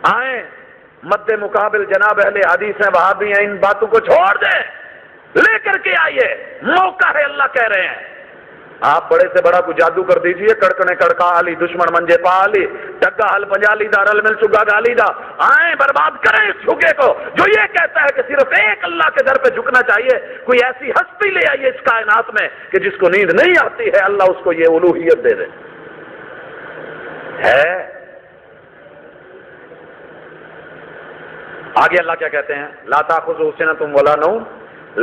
آئیں مد مقابل جناب اہل حدیث ہیں، وہابی ہیں، ان باتوں کو چھوڑ دیں، لے کر کے آئیے، موقع ہے، اللہ کہہ رہے ہیں۔ آپ بڑے سے بڑا کو جادو کر دیجئے، کڑکنے کڑکا علی، دشمن منجے پا علی، ڈگا حل پنجالی دا، رل مل چگا گالی دا۔ آئیں برباد کریں اس جھکے کو جو یہ کہتا ہے کہ صرف ایک اللہ کے در پہ جھکنا چاہیے۔ کوئی ایسی ہستی لے آئیے اس کائنات میں کہ جس کو نیند نہیں آتی ہے، اللہ اس کو یہ الوہیت دے دے۔ ہے آگے اللہ کیا کہتے ہیں؟ لا تاخذہ سنۃ ولا نوم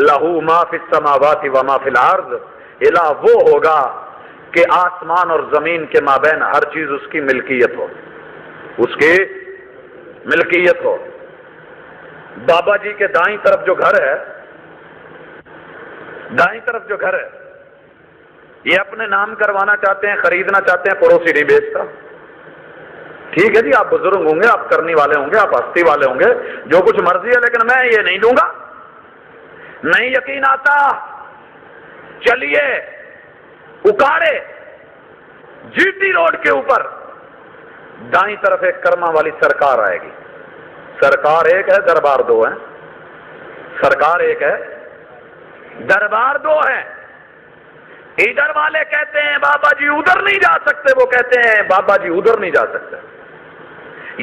لہ ما فی السماوات وما فی الارض۔ الہ وہ ہوگا کہ آسمان اور زمین کے مابین ہر چیز اس کی ملکیت ہو، اس کی ملکیت ہو۔ بابا جی کے دائیں طرف جو گھر ہے، دائیں طرف جو گھر ہے، یہ اپنے نام کروانا چاہتے ہیں، خریدنا چاہتے ہیں، پڑوسی نہیں بیچتا۔ ٹھیک ہے جی، آپ بزرگ ہوں گے، آپ کرنی والے ہوں گے، آپ ہستی والے ہوں گے، جو کچھ مرضی ہے، لیکن میں یہ نہیں دوں گا۔ نہیں یقین آتا، چلیے اکاڑے جی ٹی روڈ کے اوپر دائیں طرف ایک کرما والی سرکار آئے گی۔ سرکار ایک ہے، دربار دو ہیں۔ سرکار ایک ہے، دربار دو ہیں۔ ادھر والے کہتے ہیں بابا جی ادھر نہیں جا سکتے، وہ کہتے ہیں بابا جی ادھر نہیں جا سکتے۔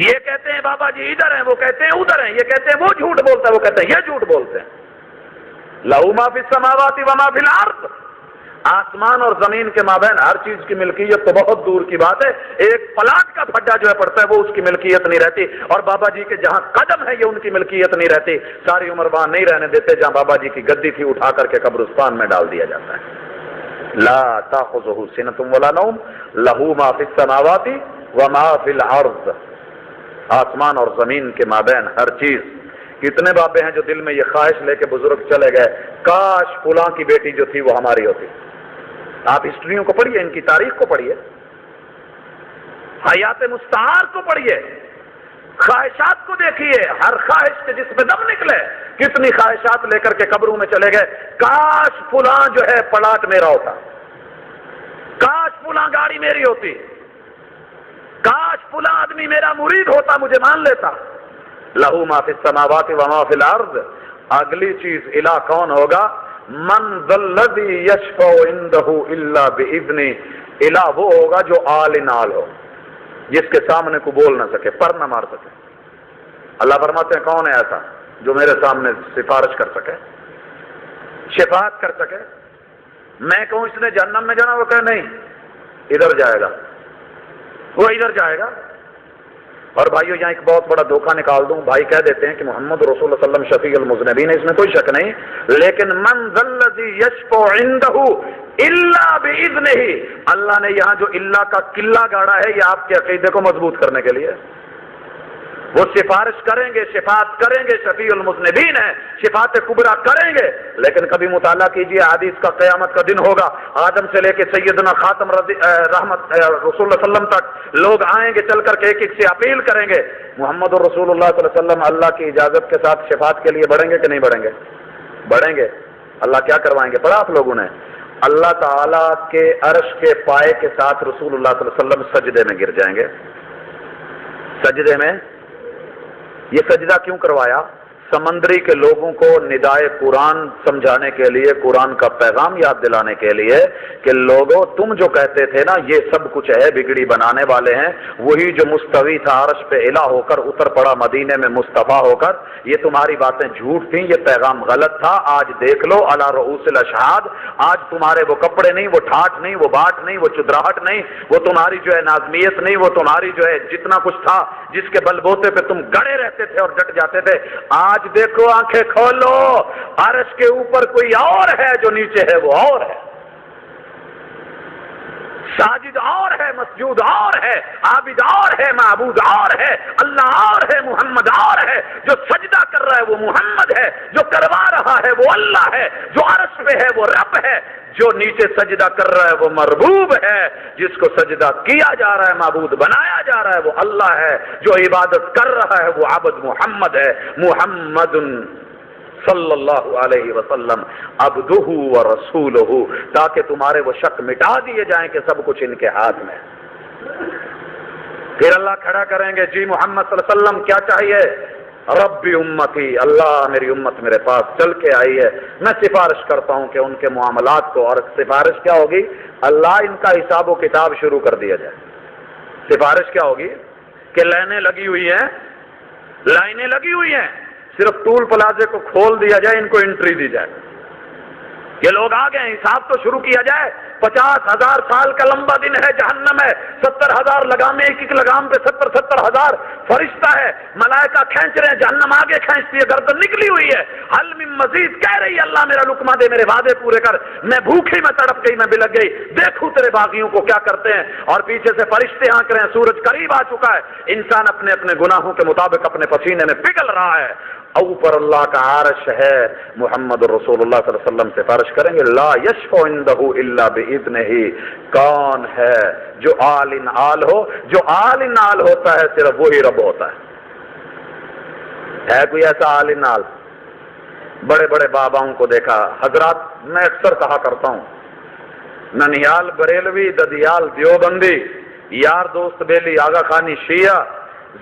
یہ کہتے ہیں بابا جی ادھر ہیں، وہ کہتے ہیں ادھر ہیں۔ یہ کہتے ہیں وہ جھوٹ بولتا ہے، وہ کہتے ہیں یہ جھوٹ بولتے ہیں۔ لہو ما فی السماوات وما فی الارض، آسمان اور زمین کے مابین ہر چیز کی ملکیت تو بہت دور کی بات ہے، ایک پلاٹ کا پھڈا جو ہے پڑتا ہے وہ اس کی ملکیت نہیں رہتی، اور بابا جی کے جہاں قدم ہے یہ ان کی ملکیت نہیں رہتی۔ ساری عمر وہاں نہیں رہنے دیتے جہاں بابا جی کی گدی تھی، اٹھا کر کے قبرستان میں ڈال دیا جاتا ہے۔ لا تاخذہ سنۃ ولا نوم لہ ما فی السماوات وما فی الارض، آسمان اور زمین کے مابین ہر چیز۔ کتنے بابے ہیں جو دل میں یہ خواہش لے کے بزرگ چلے گئے، کاش فلاں کی بیٹی جو تھی وہ ہماری ہوتی۔ آپ ہسٹریوں کو پڑھیے، ان کی تاریخ کو پڑھیے، حیات مستعار کو پڑھیے، خواہشات کو دیکھیے، ہر خواہش کے جس میں دم نکلے، کتنی خواہشات لے کر کے قبروں میں چلے گئے۔ کاش فلاں جو ہے پلاٹ میرا ہوتا، کاش فلاں گاڑی میری ہوتی، کاش فلاں آدمی میرا مرید ہوتا، مجھے مان لیتا۔ لہو ما فی السماوات وما فی الارض۔ اگلی چیز الہ کون ہوگا؟ من ذا الذی یشفع عندہ الا باذنہ۔ الہ وہ ہوگا جو آل ان آل ہو، جس کے سامنے کو بول نہ سکے، پر نہ مار سکے۔ اللہ فرماتے ہیں کون ہے ایسا جو میرے سامنے سفارش کر سکے، شفاعت کر سکے؟ میں کہوں اس نے جہنم میں جانا، وہ کہے نہیں ادھر جائے گا، وہ ادھر جائے گا۔ اور بھائیو یہاں ایک بہت بڑا دھوکہ نکال دوں، بھائی کہہ دیتے ہیں کہ محمد رسول اللہ صلی اللہ علیہ وسلم شفیع المذنبین، اس میں کوئی شک نہیں، لیکن من ذا الذی یشفع عندہ الا باذنہ، اللہ نے یہاں جو اللہ کا قلعہ گاڑا ہے یہ آپ کے عقیدے کو مضبوط کرنے کے لیے۔ وہ سفارش کریں گے، شفاعت کریں گے، شفیع المذنبین ہیں، شفاعت کبریٰ کریں گے، لیکن کبھی مطالعہ کیجئے حدیث کا، قیامت کا دن ہوگا، آدم سے لے کے سیدنا خاتم رحمت رسول اللہ صلی اللہ علیہ وسلم تک لوگ آئیں گے چل کر کے، ایک ایک سے اپیل کریں گے، محمد رسول اللہ صلی اللہ علیہ وسلم اللہ کی اجازت کے ساتھ شفاعت کے لیے بڑھیں گے کہ نہیں بڑھیں گے؟ بڑھیں گے۔ اللہ کیا کروائیں گے؟ پڑھا آپ لوگوں نے، اللہ تعالیٰ کے عرش کے پائے کے ساتھ رسول اللہ صلی اللہ علیہ وسلم سجدے میں گر جائیں گے۔ سجدے میں، یہ سجدہ کیوں کروایا؟ سمندری کے لوگوں کو ندائے قرآن سمجھانے کے لیے، قرآن کا پیغام یاد دلانے کے لیے کہ لوگوں تم جو کہتے تھے نا یہ سب کچھ ہے، بگڑی بنانے والے ہیں، وہی جو مستوی تھا عرش پہ الہ ہو کر اتر پڑا مدینے میں مصطفیٰ ہو کر، یہ تمہاری باتیں جھوٹ تھیں، یہ پیغام غلط تھا، آج دیکھ لو علی رؤوس الاشہاد، آج تمہارے وہ کپڑے نہیں، وہ ٹھاٹ نہیں، وہ باٹ نہیں، وہ چدراہٹ نہیں، وہ تمہاری جو ہے نازمیت نہیں، وہ تمہاری جو ہے جتنا کچھ تھا جس کے بل بوتے پہ تم گڑے رہتے تھے اور ڈٹ جاتے تھے، آج دیکھو آنکھیں کھولو، عرش کے اوپر کوئی اور ہے، جو نیچے ہے وہ اور ہے۔ ساجد اور ہے، مسجود اور ہے، عابد اور ہے، معبود اور ہے، اللہ اور ہے، محمد اور ہے۔ جو سجدہ کر رہا ہے وہ محمد ہے، جو کروا رہا ہے وہ اللہ ہے، جو عرش پہ ہے وہ رب ہے، جو نیچے سجدہ کر رہا ہے وہ مربوب ہے، جس کو سجدہ کیا جا رہا ہے، معبود بنایا جا رہا ہے وہ اللہ ہے، جو عبادت کر رہا ہے وہ عبد محمد ہے، محمد صلی اللہ علیہ وسلم عبدہ و رسولہ، تاکہ تمہارے وہ شک مٹا دیے جائیں کہ سب کچھ ان کے ہاتھ میں۔ پھر اللہ کھڑا کریں گے، جی محمد صلی اللہ علیہ وسلم کیا چاہیے؟ ربی امتی، اللہ میری امت میرے پاس چل کے آئی ہے، میں سفارش کرتا ہوں کہ ان کے معاملات کو، اور سفارش کیا ہوگی؟ اللہ ان کا حساب و کتاب شروع کر دیا جائے۔ سفارش کیا ہوگی؟ کہ لائنیں لگی ہوئی ہیں، لائنیں لگی ہوئی ہیں، صرف ٹول پلازے کو کھول دیا جائے، ان کو انٹری دی جائے، یہ لوگ آ گئے، حساب تو شروع کیا جائے۔ 50,000 سال کا لمبا دن ہے، جہنم ہے، 70,000 لگام، ایک ایک لگام پہ 70,000 فرشتہ ہے، ملائکہ کھینچ رہے ہیں، جہنم آگے کھینچتی ہے، گردن نکلی ہوئی ہے، حل من مزید کہہ رہی ہے اللہ میرا لقمہ دے، میرے وعدے پورے کر، میں بھوکھی، میں تڑپ گئی، میں بلک گئی، دیکھوں تیرے باغیوں کو کیا کرتے ہیں۔ اور پیچھے سے فرشتے آنک رہے ہیں، سورج قریب آ چکا ہے، انسان اپنے اپنے گناہوں کے مطابق اپنے پسینے میں پگھل رہا ہے، اوپر اللہ کا عرش ہے، محمد رسول اللہ صلی اللہ علیہ وسلم سفارش کریں گے، لا یشفع عنده الا باذنہ، کون ہے جو آل ان آل ہو؟ جو آل ان آل ہوتا ہے صرف وہی رب ہوتا ہے کوئی ایسا آل ان آل؟ بڑے بڑے باباؤں کو دیکھا، حضرات میں اکثر کہا کرتا ہوں، ننیال بریلوی، ددیال دیوبندی، یار دوست بیلی آغا خانی شیعہ،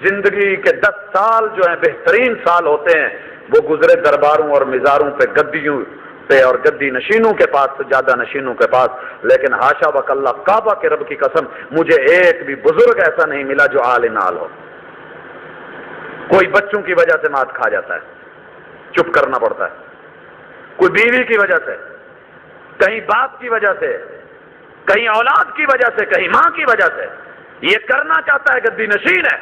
زندگی کے 10 سال جو ہیں بہترین سال ہوتے ہیں، وہ گزرے درباروں اور مزاروں پہ، گدیوں پہ اور گدی نشینوں کے پاس، زیادہ نشینوں کے پاس، لیکن حاشا وک اللہ، کعبہ کے رب کی قسم، مجھے ایک بھی بزرگ ایسا نہیں ملا جو آل نال ہو۔ کوئی بچوں کی وجہ سے مات کھا جاتا ہے، چپ کرنا پڑتا ہے، کوئی بیوی کی وجہ سے، کہیں باپ کی وجہ سے، کہیں اولاد کی وجہ سے، کہیں ماں کی وجہ سے، یہ کرنا چاہتا ہے، گدی نشین ہے،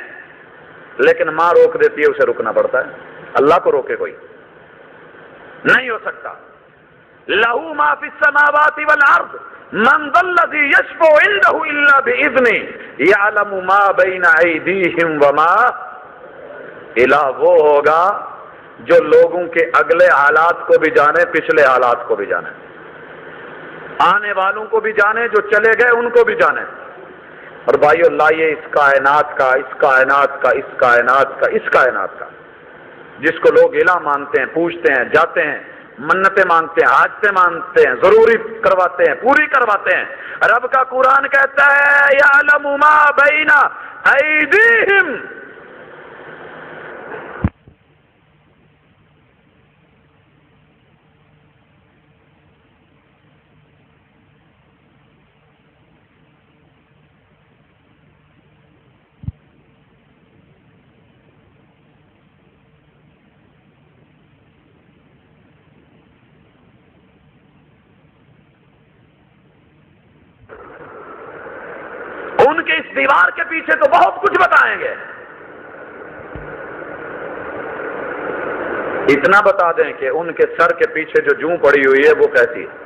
لیکن ماں روک دیتی ہے، اسے رکنا پڑتا ہے۔ اللہ کو روکے کوئی نہیں ہو سکتا۔ لہو ما فی السماوات والارض من ذا الذی یشفع عنده الا باذنہ یعلم ما بین ایدیہم وما، الہ وہ ہوگا جو لوگوں کے اگلے حالات کو بھی جانے، پچھلے حالات کو بھی جانے، آنے والوں کو بھی جانے، جو چلے گئے ان کو بھی جانے۔ اور بھائیو، لائیے اس کائنات کا، اس کائنات کا، اس کائنات کا، اس کائنات کا، جس کو لوگ الہ مانتے ہیں، پوچھتے ہیں، جاتے ہیں، منتیں مانگتے ہیں، حاجتیں مانتے ہیں، ضروری کرواتے ہیں، پوری کرواتے ہیں۔ رب کا قرآن کہتا ہے یعلم ما بین ایدیہم، ان کے اس دیوار کے پیچھے تو بہت کچھ بتائیں گے، اتنا بتا دیں کہ ان کے سر کے پیچھے جو جوں پڑی ہوئی ہے وہ کیسی ہے۔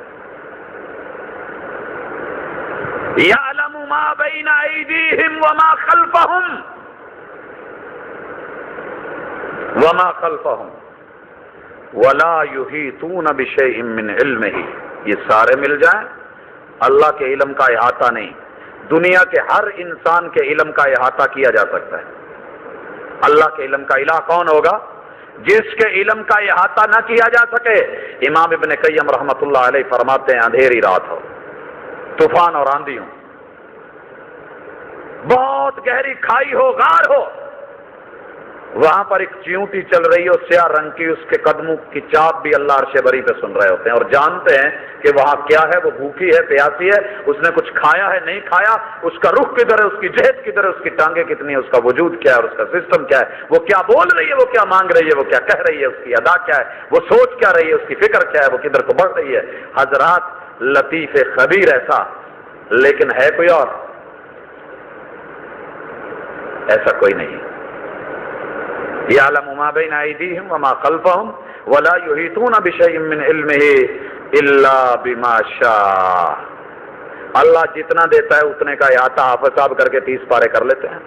یعلم ما بین ایدیہم وما خلفہم وما خلفہم ولا یحیطون بشیء من علمہ، یہ سارے مل جائیں، اللہ کے علم کا احاطہ نہیں، دنیا کے ہر انسان کے علم کا احاطہ کیا جا سکتا ہے، اللہ کے علم کا الہ کون ہوگا جس کے علم کا احاطہ نہ کیا جا سکے؟ امام ابن قیم رحمۃ اللہ علیہ فرماتے ہیں، اندھیری رات ہو، طوفان اور آندھی ہو، بہت گہری کھائی ہو، غار ہو، وہاں پر ایک چیونٹی چل رہی ہو سیاہ رنگ کی، اس کے قدموں کی چاپ بھی اللہ عرش بری پہ سن رہے ہوتے ہیں، اور جانتے ہیں کہ وہاں کیا ہے، وہ بھوکی ہے، پیاسی ہے، اس نے کچھ کھایا ہے، نہیں کھایا، اس کا رخ کدھر ہے، اس کی جہت کدھر ہے، اس کی ٹانگیں کتنی ہے، اس کا وجود کیا ہے، اور اس کا سسٹم کیا ہے، وہ کیا بول رہی ہے، وہ کیا مانگ رہی ہے، وہ کیا کہہ رہی ہے، اس کی ادا کیا ہے، وہ سوچ کیا رہی ہے، اس کی فکر کیا ہے، وہ کدھر کو بڑھ رہی ہے۔ حضرات لطیف خبیر ایسا، لیکن ہے کوئی اور؟ ایسا کوئی نہیں۔ یعلم ما بین ایدیہم وما خلفہم ولا یحیطون بشیء من علمہ الا بما شاء، اللہ جتنا دیتا ہے اتنے کا احاطہ حافظ صاحب کر کے 30 پارے کر لیتے ہیں.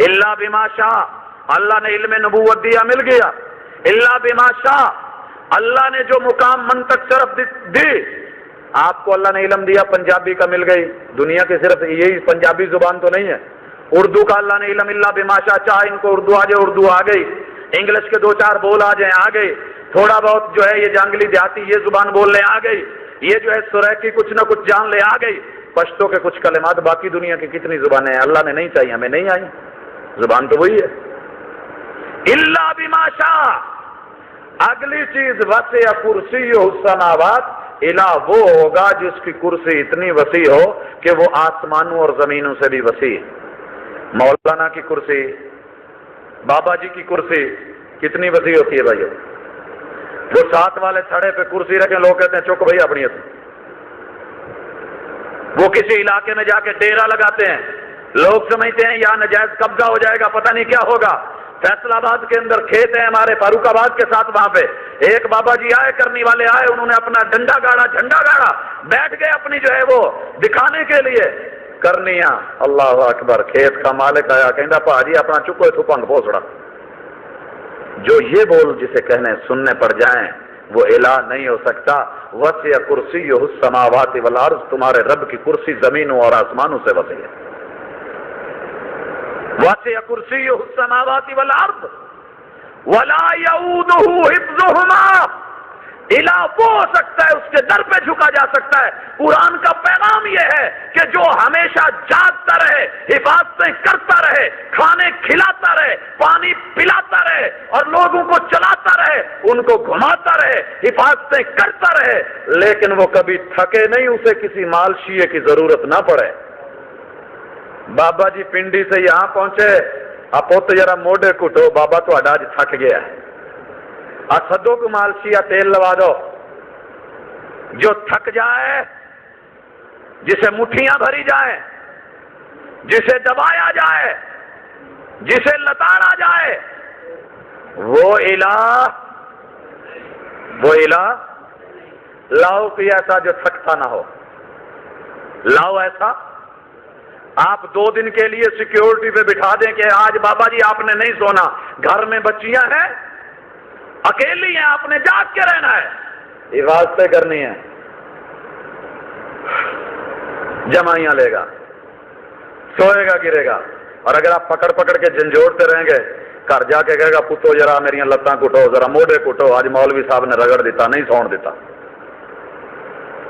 الا بما شاء، اللہ نے علم نبوت دیا، مل گیا. الا بما شاء، اللہ نے جو مقام منطق صرف دی. آپ کو اللہ نے علم دیا، پنجابی کا مل گئی. دنیا کی صرف یہی پنجابی زبان تو نہیں ہے، اردو کا اللہ نے علم. الا بما شاء، چاہے ان کو اردو آ جائے اردو آ گئی، انگلش کے 2-4 بول آ جائیں آ گئی، تھوڑا بہت جو ہے یہ جنگلی دیہاتی یہ زبان بولنے آ گئی، یہ جو ہے سریکی کچھ نہ کچھ جان لے آ گئی، پشتو کے کچھ کلمات. باقی دنیا کی کتنی زبانیں ہیں اللہ نے نہیں چاہیے، ہمیں نہیں آئی، زبان تو وہی ہے. الا بما شاء. اگلی چیز وسع کرسی السماوات، الہ وہ ہوگا جس کی کرسی اتنی وسیع ہو کہ وہ آسمانوں اور زمینوں سے بھی وسیع. مولانا کی کرسی، بابا جی کی کرسی کتنی وسیع ہوتی ہے بھائیو. وہ ساتھ والے تھڑے پہ کرسی رکھیں، لوگ کہتے ہیں چک بھائی اپنی. وہ کسی علاقے میں جا کے ڈیرا لگاتے ہیں، لوگ سمجھتے ہیں یہاں نجائز قبضہ ہو جائے گا، پتہ نہیں کیا ہوگا. فیصل آباد کے اندر کھیت ہے ہمارے، فاروق آباد کے ساتھ، وہاں پہ ایک بابا جی آئے، کرنی والے آئے، انہوں نے اپنا ڈنڈا گاڑا، جھنڈا گاڑا، بیٹھ گئے اپنی جو ہے وہ دکھانے کے لیے. کرنیاں اللہ اکبر. کھیت کا مالک آیا، کہندا پا جی اپنا چکو تو پنگ پوسڑا. جو یہ بول جسے کہنے سننے پڑ جائیں وہ الہ نہیں ہو سکتا. وسع کرسیہ السماوات والارض، تمہارے رب کی کرسی زمینوں اور آسمانوں سے وسیع ہے. وسع کرسیہ السماوات والارض ولا یؤودہ حفظہما. الہ وہ ہو سکتا ہے، اس کے در پہ جھکا جا سکتا ہے. قرآن کا پیغام یہ ہے کہ جو ہمیشہ جاگتا رہے، حفاظتیں کرتا رہے، کھانے کھلاتا رہے، پانی پلاتا رہے اور لوگوں کو چلاتا رہے، ان کو گھماتا رہے، حفاظتیں کرتا رہے، لیکن وہ کبھی تھکے نہیں، اسے کسی مال شیعے کی ضرورت نہ پڑے. بابا جی پنڈی سے یہاں پہنچے، آپ تو ذرا موڈے کٹو، بابا تو اڈاج تھک گیا ہے، اسدوں کو مالشیا تیل لوا دو. جو تھک جائے، جسے مٹھیاں بھری جائیں، جسے دبایا جائے، جسے لتاڑا جائے، وہ الہ لاؤ کوئی ایسا جو تھکتا نہ ہو. لاؤ ایسا. آپ 2 دن کے لیے سیکیورٹی پہ بٹھا دیں کہ آج بابا جی آپ نے نہیں سونا، گھر میں بچیاں ہیں، اکیلی ہیں، آپ نے جاگ کے رہنا ہے، حفاظتیں کرنی ہیں، جمائیاں لے گا، سوئے گا گرے گا. اور اگر آپ پکڑ پکڑ کے جھنجھوڑتے رہیں گے، گھر جا کے کہے گا پتو ذرا میری لتاں کٹو، ذرا موڈے کٹو، آج مولوی صاحب نے رگڑ دیتا، نہیں سون دیتا.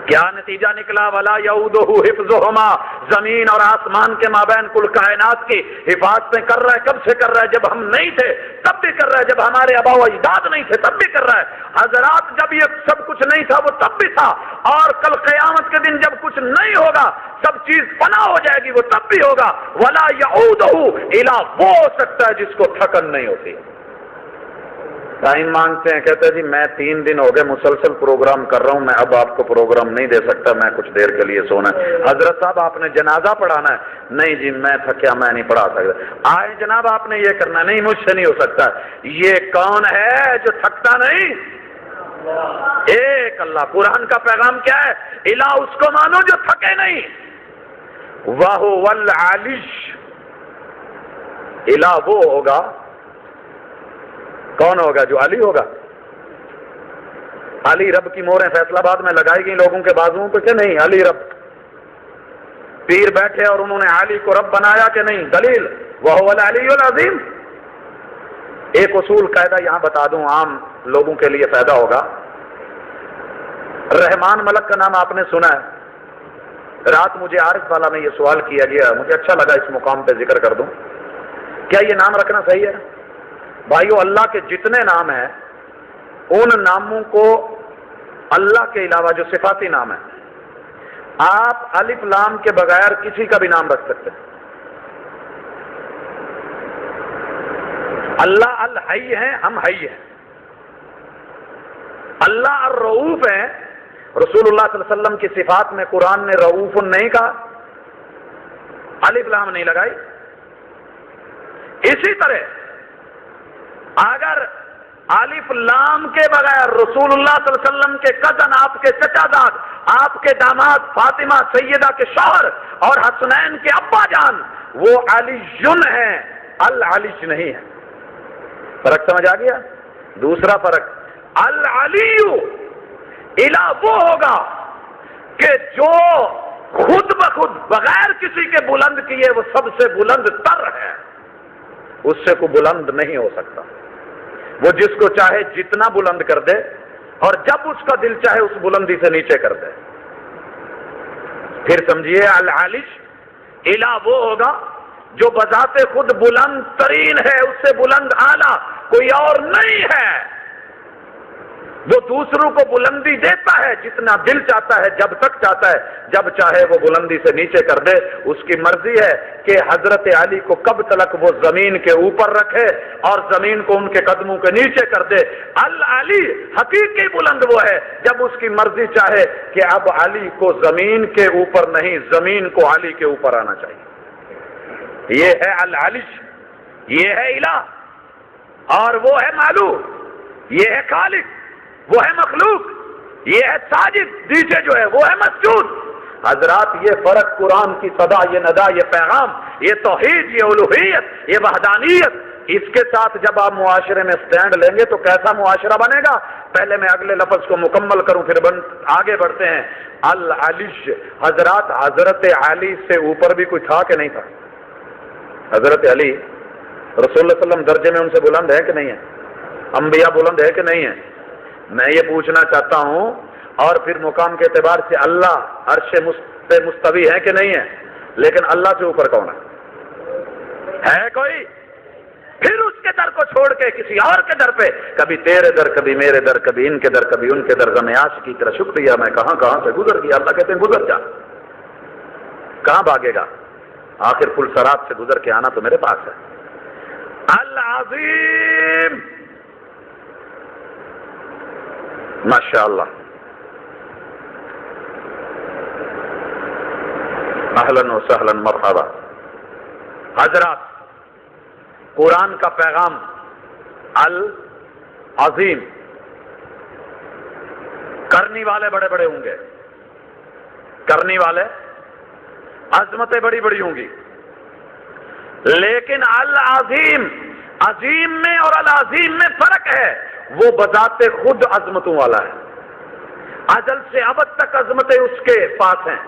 کیا نتیجہ نکلا؟ ولا یؤودہ حفظہما. زمین اور آسمان کے مابین کل کائنات کی حفاظتیں کر رہا ہے. کب سے کر رہا ہے؟ جب ہم نہیں تھے تب بھی کر رہا ہے، جب ہمارے آباء و اجداد نہیں تھے تب بھی کر رہا ہے. حضرات جب یہ سب کچھ نہیں تھا وہ تب بھی تھا، اور کل قیامت کے دن جب کچھ نہیں ہوگا، سب چیز فنا ہو جائے گی، وہ تب بھی ہوگا. ولا یؤودہ. الہ وہ ہو سکتا ہے جس کو تھکن نہیں ہوتی. ٹائم مانگتے ہیں، کہتے ہیں جی میں 3 دن ہو گئے مسلسل پروگرام کر رہا ہوں، میں اب آپ کو پروگرام نہیں دے سکتا، میں کچھ دیر کے لیے سونا ہے. حضرت صاحب آپ نے جنازہ پڑھانا ہے. نہیں جی میں تھکیا، میں نہیں پڑھا سکتا. آئے جناب آپ نے یہ کرنا. نہیں مجھ سے نہیں ہو سکتا. یہ کون ہے جو تھکتا نہیں؟ ایک اللہ. قرآن کا پیغام کیا ہے؟ الہ اس کو مانو جو تھکے نہیں. وَهُوَ الْعَلِيُّ. الہ وہ ہوگا، کون ہوگا؟ جو علی ہوگا. علی رب کی موریں فیصل آباد میں لگائی گئی لوگوں کے بازوؤں پہ کہ نہیں؟ علی رب. پیر بیٹھے اور انہوں نے علی کو رب بنایا کہ نہیں؟ دلیل وَهُوَ الْعَلِيُّ الْعَظِيمُ. ایک اصول قاعدہ یہاں بتا دوں، عام لوگوں کے لیے فائدہ ہوگا. رحمان ملک کا نام آپ نے سنا ہے. رات مجھے عارف والا میں یہ سوال کیا گیا، مجھے اچھا لگا اس مقام پہ ذکر کر دوں. کیا یہ نام رکھنا صحیح ہے؟ بھائیو اللہ کے جتنے نام ہیں ان ناموں کو اللہ کے علاوہ جو صفاتی نام ہیں، آپ الف لام کے بغیر کسی کا بھی نام رکھ سکتے ہیں. اللہ الحی ہیں، ہم حی ہیں. اللہ الرؤوف ہیں. رسول اللہ صلی اللہ علیہ وسلم کی صفات میں قرآن نے رؤوف نہیں کہا، الف لام نہیں لگائی. اسی طرح اگر الف لام کے بغیر رسول اللہ صلی اللہ علیہ وسلم کے کزن، آپ کے چچا زاد، آپ کے داماد فاطمہ سیدہ کے شوہر اور حسنین کے ابا جان وہ علی ہیں، العلی نہیں ہے۔ فرق سمجھ آ گیا؟ دوسرا فرق، العلی الہ وہ ہوگا کہ جو خود بخود بغیر کسی کے بلند کیے وہ سب سے بلند تر ہے، اس سے کوئی بلند نہیں ہو سکتا، وہ جس کو چاہے جتنا بلند کر دے اور جب اس کا دل چاہے اس بلندی سے نیچے کر دے۔ پھر سمجھیے العالش الہ وہ ہوگا جو بذات خود بلند ترین ہے، اس سے بلند اعلیٰ کوئی اور نہیں ہے، وہ دوسروں کو بلندی دیتا ہے جتنا دل چاہتا ہے، جب تک چاہتا ہے، جب چاہے وہ بلندی سے نیچے کر دے۔ اس کی مرضی ہے کہ حضرت علی کو کب تلک وہ زمین کے اوپر رکھے اور زمین کو ان کے قدموں کے نیچے کر دے۔ العلی حقیقی بلند وہ ہے جب اس کی مرضی چاہے کہ اب علی کو زمین کے اوپر نہیں، زمین کو علی کے اوپر آنا چاہیے۔ یہ ہے العالش، یہ ہے الہ، اور وہ ہے معلوم، یہ ہے خالق، وہ ہے مخلوق، یہ ہے ساجد، نیچے جو ہے وہ ہے مسجود۔ حضرات یہ فرق قرآن کی صدا، یہ ندا، یہ پیغام، یہ توحید، یہ الوہیت، یہ وحدانیت، اس کے ساتھ جب آپ معاشرے میں سٹینڈ لیں گے تو کیسا معاشرہ بنے گا؟ پہلے میں اگلے لفظ کو مکمل کروں پھر آگے بڑھتے ہیں۔ العالش، حضرات حضرت علی سے اوپر بھی کوئی تھا کہ نہیں تھا؟ حضرت علی رسول اللہ صلی اللہ علیہ وسلم درجے میں ان سے بلند ہے کہ نہیں ہے؟ انبیاء بلند ہے کہ نہیں ہے؟ میں یہ پوچھنا چاہتا ہوں، اور پھر مقام کے اعتبار سے اللہ عرش پہ مستوی ہے کہ نہیں ہے؟ لیکن اللہ سے اوپر کون ہے کوئی؟ پھر اس کے در کو چھوڑ کے کسی اور کے در پہ، کبھی تیرے در، کبھی میرے در، کبھی ان کے در، کبھی ان کے در، غم عاشق کی طرح شکریہ میں کہاں کہاں سے گزر گیا۔ اللہ کہتے ہیں گزر جا، کہاں بھاگے گا؟ آخر پل صراط سے گزر کے آنا تو میرے پاس ہے۔ العظیم، ماشاء اللہ، اہلاً و سہلاً مرحبا۔ حضرات قرآن کا پیغام العظیم، کرنی والے بڑے بڑے ہوں گے، کرنی والے عظمتیں بڑی بڑی ہوں گی، لیکن العظیم، عظیم میں اور العظیم میں فرق ہے۔ وہ بذات خود عظمتوں والا ہے، ازل سے ابد تک عظمتیں اس کے پاس ہیں،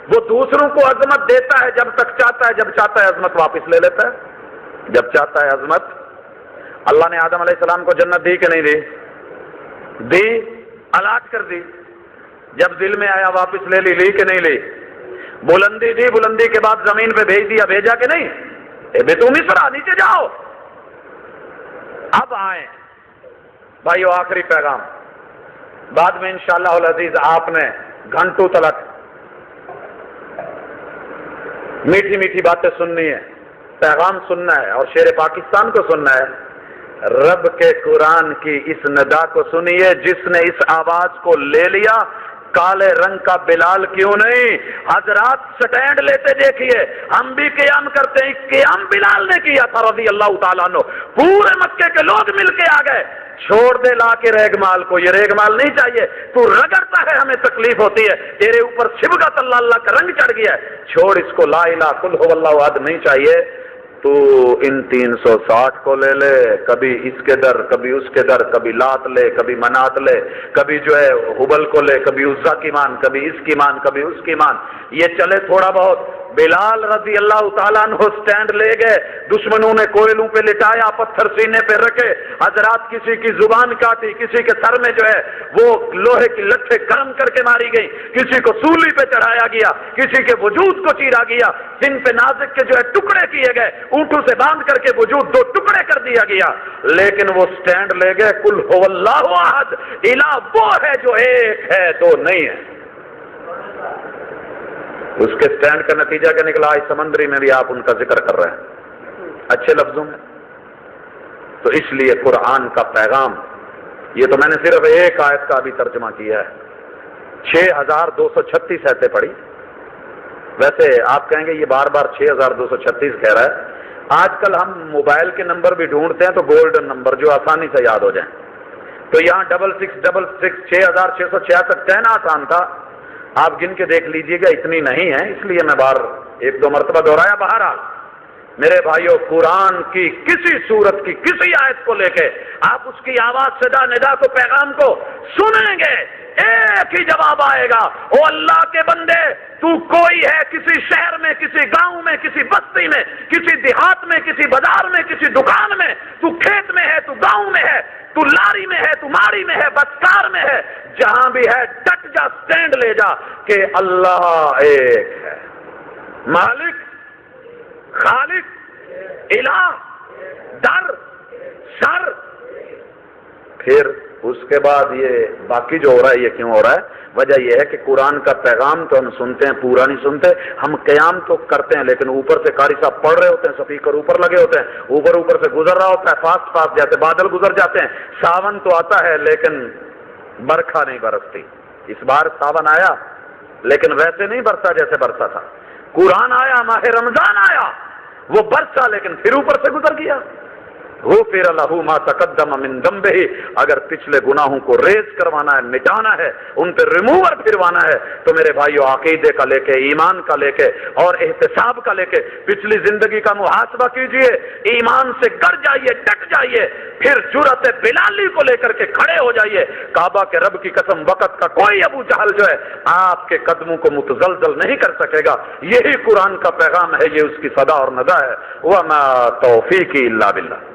وہ دوسروں کو عظمت دیتا ہے جب تک چاہتا ہے، جب چاہتا ہے عظمت واپس لے لیتا ہے، جب چاہتا ہے عظمت۔ اللہ نے آدم علیہ السلام کو جنت دی کہ نہیں دی؟ دی، الاٹ کر دی، جب دل میں آیا واپس لے لی، لی کہ نہیں لی؟ بلندی دی، بلندی کے بعد زمین پہ بھیج دیا، بھیجا کہ نہیں؟ اے مصر، نیچے جاؤ۔ اب آئیں بھائیو، آخری پیغام، بعد میں انشاءاللہ العزیز آپ نے گھنٹوں تلک میٹھی میٹھی باتیں سننی ہے، پیغام سننا ہے اور شیر پاکستان کو سننا ہے۔ رب کے قرآن کی اس ندا کو سنیے، جس نے اس آواز کو لے لیا، کالے رنگ کا بلال کیوں نہیں؟ حضرات سٹینڈ لیتے دیکھیے، ہم بھی قیام کرتے ہیں، قیام بلال نے کیا تھا رضی اللہ تعالیٰ عنہ، پورے مکے کے لوگ مل کے آ گئے، چھوڑ دے لا کے ریگمال کو، یہ ریگمال نہیں چاہیے، تو رگڑتا ہے ہمیں تکلیف ہوتی ہے، تیرے اوپر صبغت اللہ اللہ کا رنگ چڑھ گیا ہے، چھوڑ اس کو، لا الہ قل هو اللہ احد نہیں چاہیے، تو ان 360 کو لے لے، کبھی اس کے در، کبھی اس کے در، کبھی لات لے، کبھی منات لے، کبھی جو ہے حبل کو لے، کبھی عزا کی مان، کبھی اس کی مان، کبھی اس کی مان، یہ چلے تھوڑا بہت۔ بلال رضی اللہ تعالیٰ عنہ سٹینڈ لے گئے، دشمنوں نے کوئلوں پہ لٹایا، پتھر سینے پہ رکھے، حضرات کسی کی زبان کاٹی، کسی کے سر میں جو ہے وہ لوہے کی لٹھیں گرم کر کے ماری گئی، کسی کو سولی پہ چڑھایا گیا، کسی کے وجود کو چیرا گیا، سن پہ نازک کے جو ہے ٹکڑے کیے گئے، اونٹوں سے باندھ کر کے وجود دو ٹکڑے کر دیا گیا، لیکن وہ سٹینڈ لے گئے، قل هو اللہ احد، الہ وہ ہے جو ایک ہے، دو نہیں ہے۔ اس کے سٹینڈ کا نتیجہ کیا نکلا؟ اس سمندری میں بھی آپ ان کا ذکر کر رہے ہیں اچھے لفظوں میں۔ تو اس لیے قرآن کا پیغام، یہ تو میں نے صرف ایک آیت کا بھی ترجمہ کیا ہے، 6236 آیتیں پڑھی، ویسے آپ کہیں گے یہ بار بار 6236 کہہ رہا ہے، آج کل ہم موبائل کے نمبر بھی ڈھونڈتے ہیں تو گولڈن نمبر جو آسانی سے یاد ہو جائیں، تو یہاں 6666 6666 کہنا آسان تھا، آپ گن کے دیکھ لیجئے گا اتنی نہیں ہے، اس لیے میں بار ایک دو مرتبہ دہرایا۔ بہرحال میرے بھائیوں، قرآن کی کسی سورت کی کسی آیت کو لے کے آپ اس کی آواز صدا ندا کو پیغام کو سنیں گے، ایک ہی جواب آئے گا، او اللہ کے بندے تو کوئی ہے کسی شہر میں، کسی گاؤں میں، کسی بستی میں، کسی دیہات میں، کسی بازار میں، کسی دکان میں، تو کھیت میں ہے، تو گاؤں میں ہے، تو لاری میں ہے، تو ماڑی میں ہے، بدکار میں ہے، جہاں بھی ہے ڈٹ جا، سٹینڈ لے جا کہ اللہ ایک ہے، مالک، خالق، الہ، در، سر۔ پھر اس کے بعد یہ باقی جو ہو رہا ہے یہ کیوں ہو رہا ہے؟ وجہ یہ ہے کہ قرآن کا پیغام تو ہم سنتے ہیں، پورا نہیں سنتے، ہم قیام تو کرتے ہیں لیکن اوپر سے قاری صاحب پڑھ رہے ہوتے ہیں، سپیکر اوپر لگے ہوتے ہیں، اوپر سے گزر رہا ہوتا ہے، فاسٹ فاسٹ جیسے بادل گزر جاتے ہیں، ساون تو آتا ہے لیکن برکھا نہیں برستی۔ اس بار ساون آیا لیکن ویسے نہیں برسا جیسے برسا تھا، قرآن آیا، ماہ رمضان آیا، وہ برسا لیکن پھر اوپر سے گزر گیا۔ غفر لہ ما تقدم من ذنبہ، اگر پچھلے گناہوں کو ریز کروانا ہے، مٹانا ہے، ان پہ ریموور پھروانا ہے تو میرے بھائیو عقیدے کا لے کے، ایمان کا لے کے اور احتساب کا لے کے پچھلی زندگی کا محاسبہ کیجئے، ایمان سے گر جائیے، ڈٹ جائیے، پھر جرأت بلالی کو لے کر کے کھڑے ہو جائیے۔ کعبہ کے رب کی قسم، وقت کا کوئی ابو جہل جو ہے آپ کے قدموں کو متزلزل نہیں کر سکے گا۔ یہی قرآن کا پیغام ہے، یہ اس کی صدا اور ندا ہے۔ وما توفیقی الا باللہ۔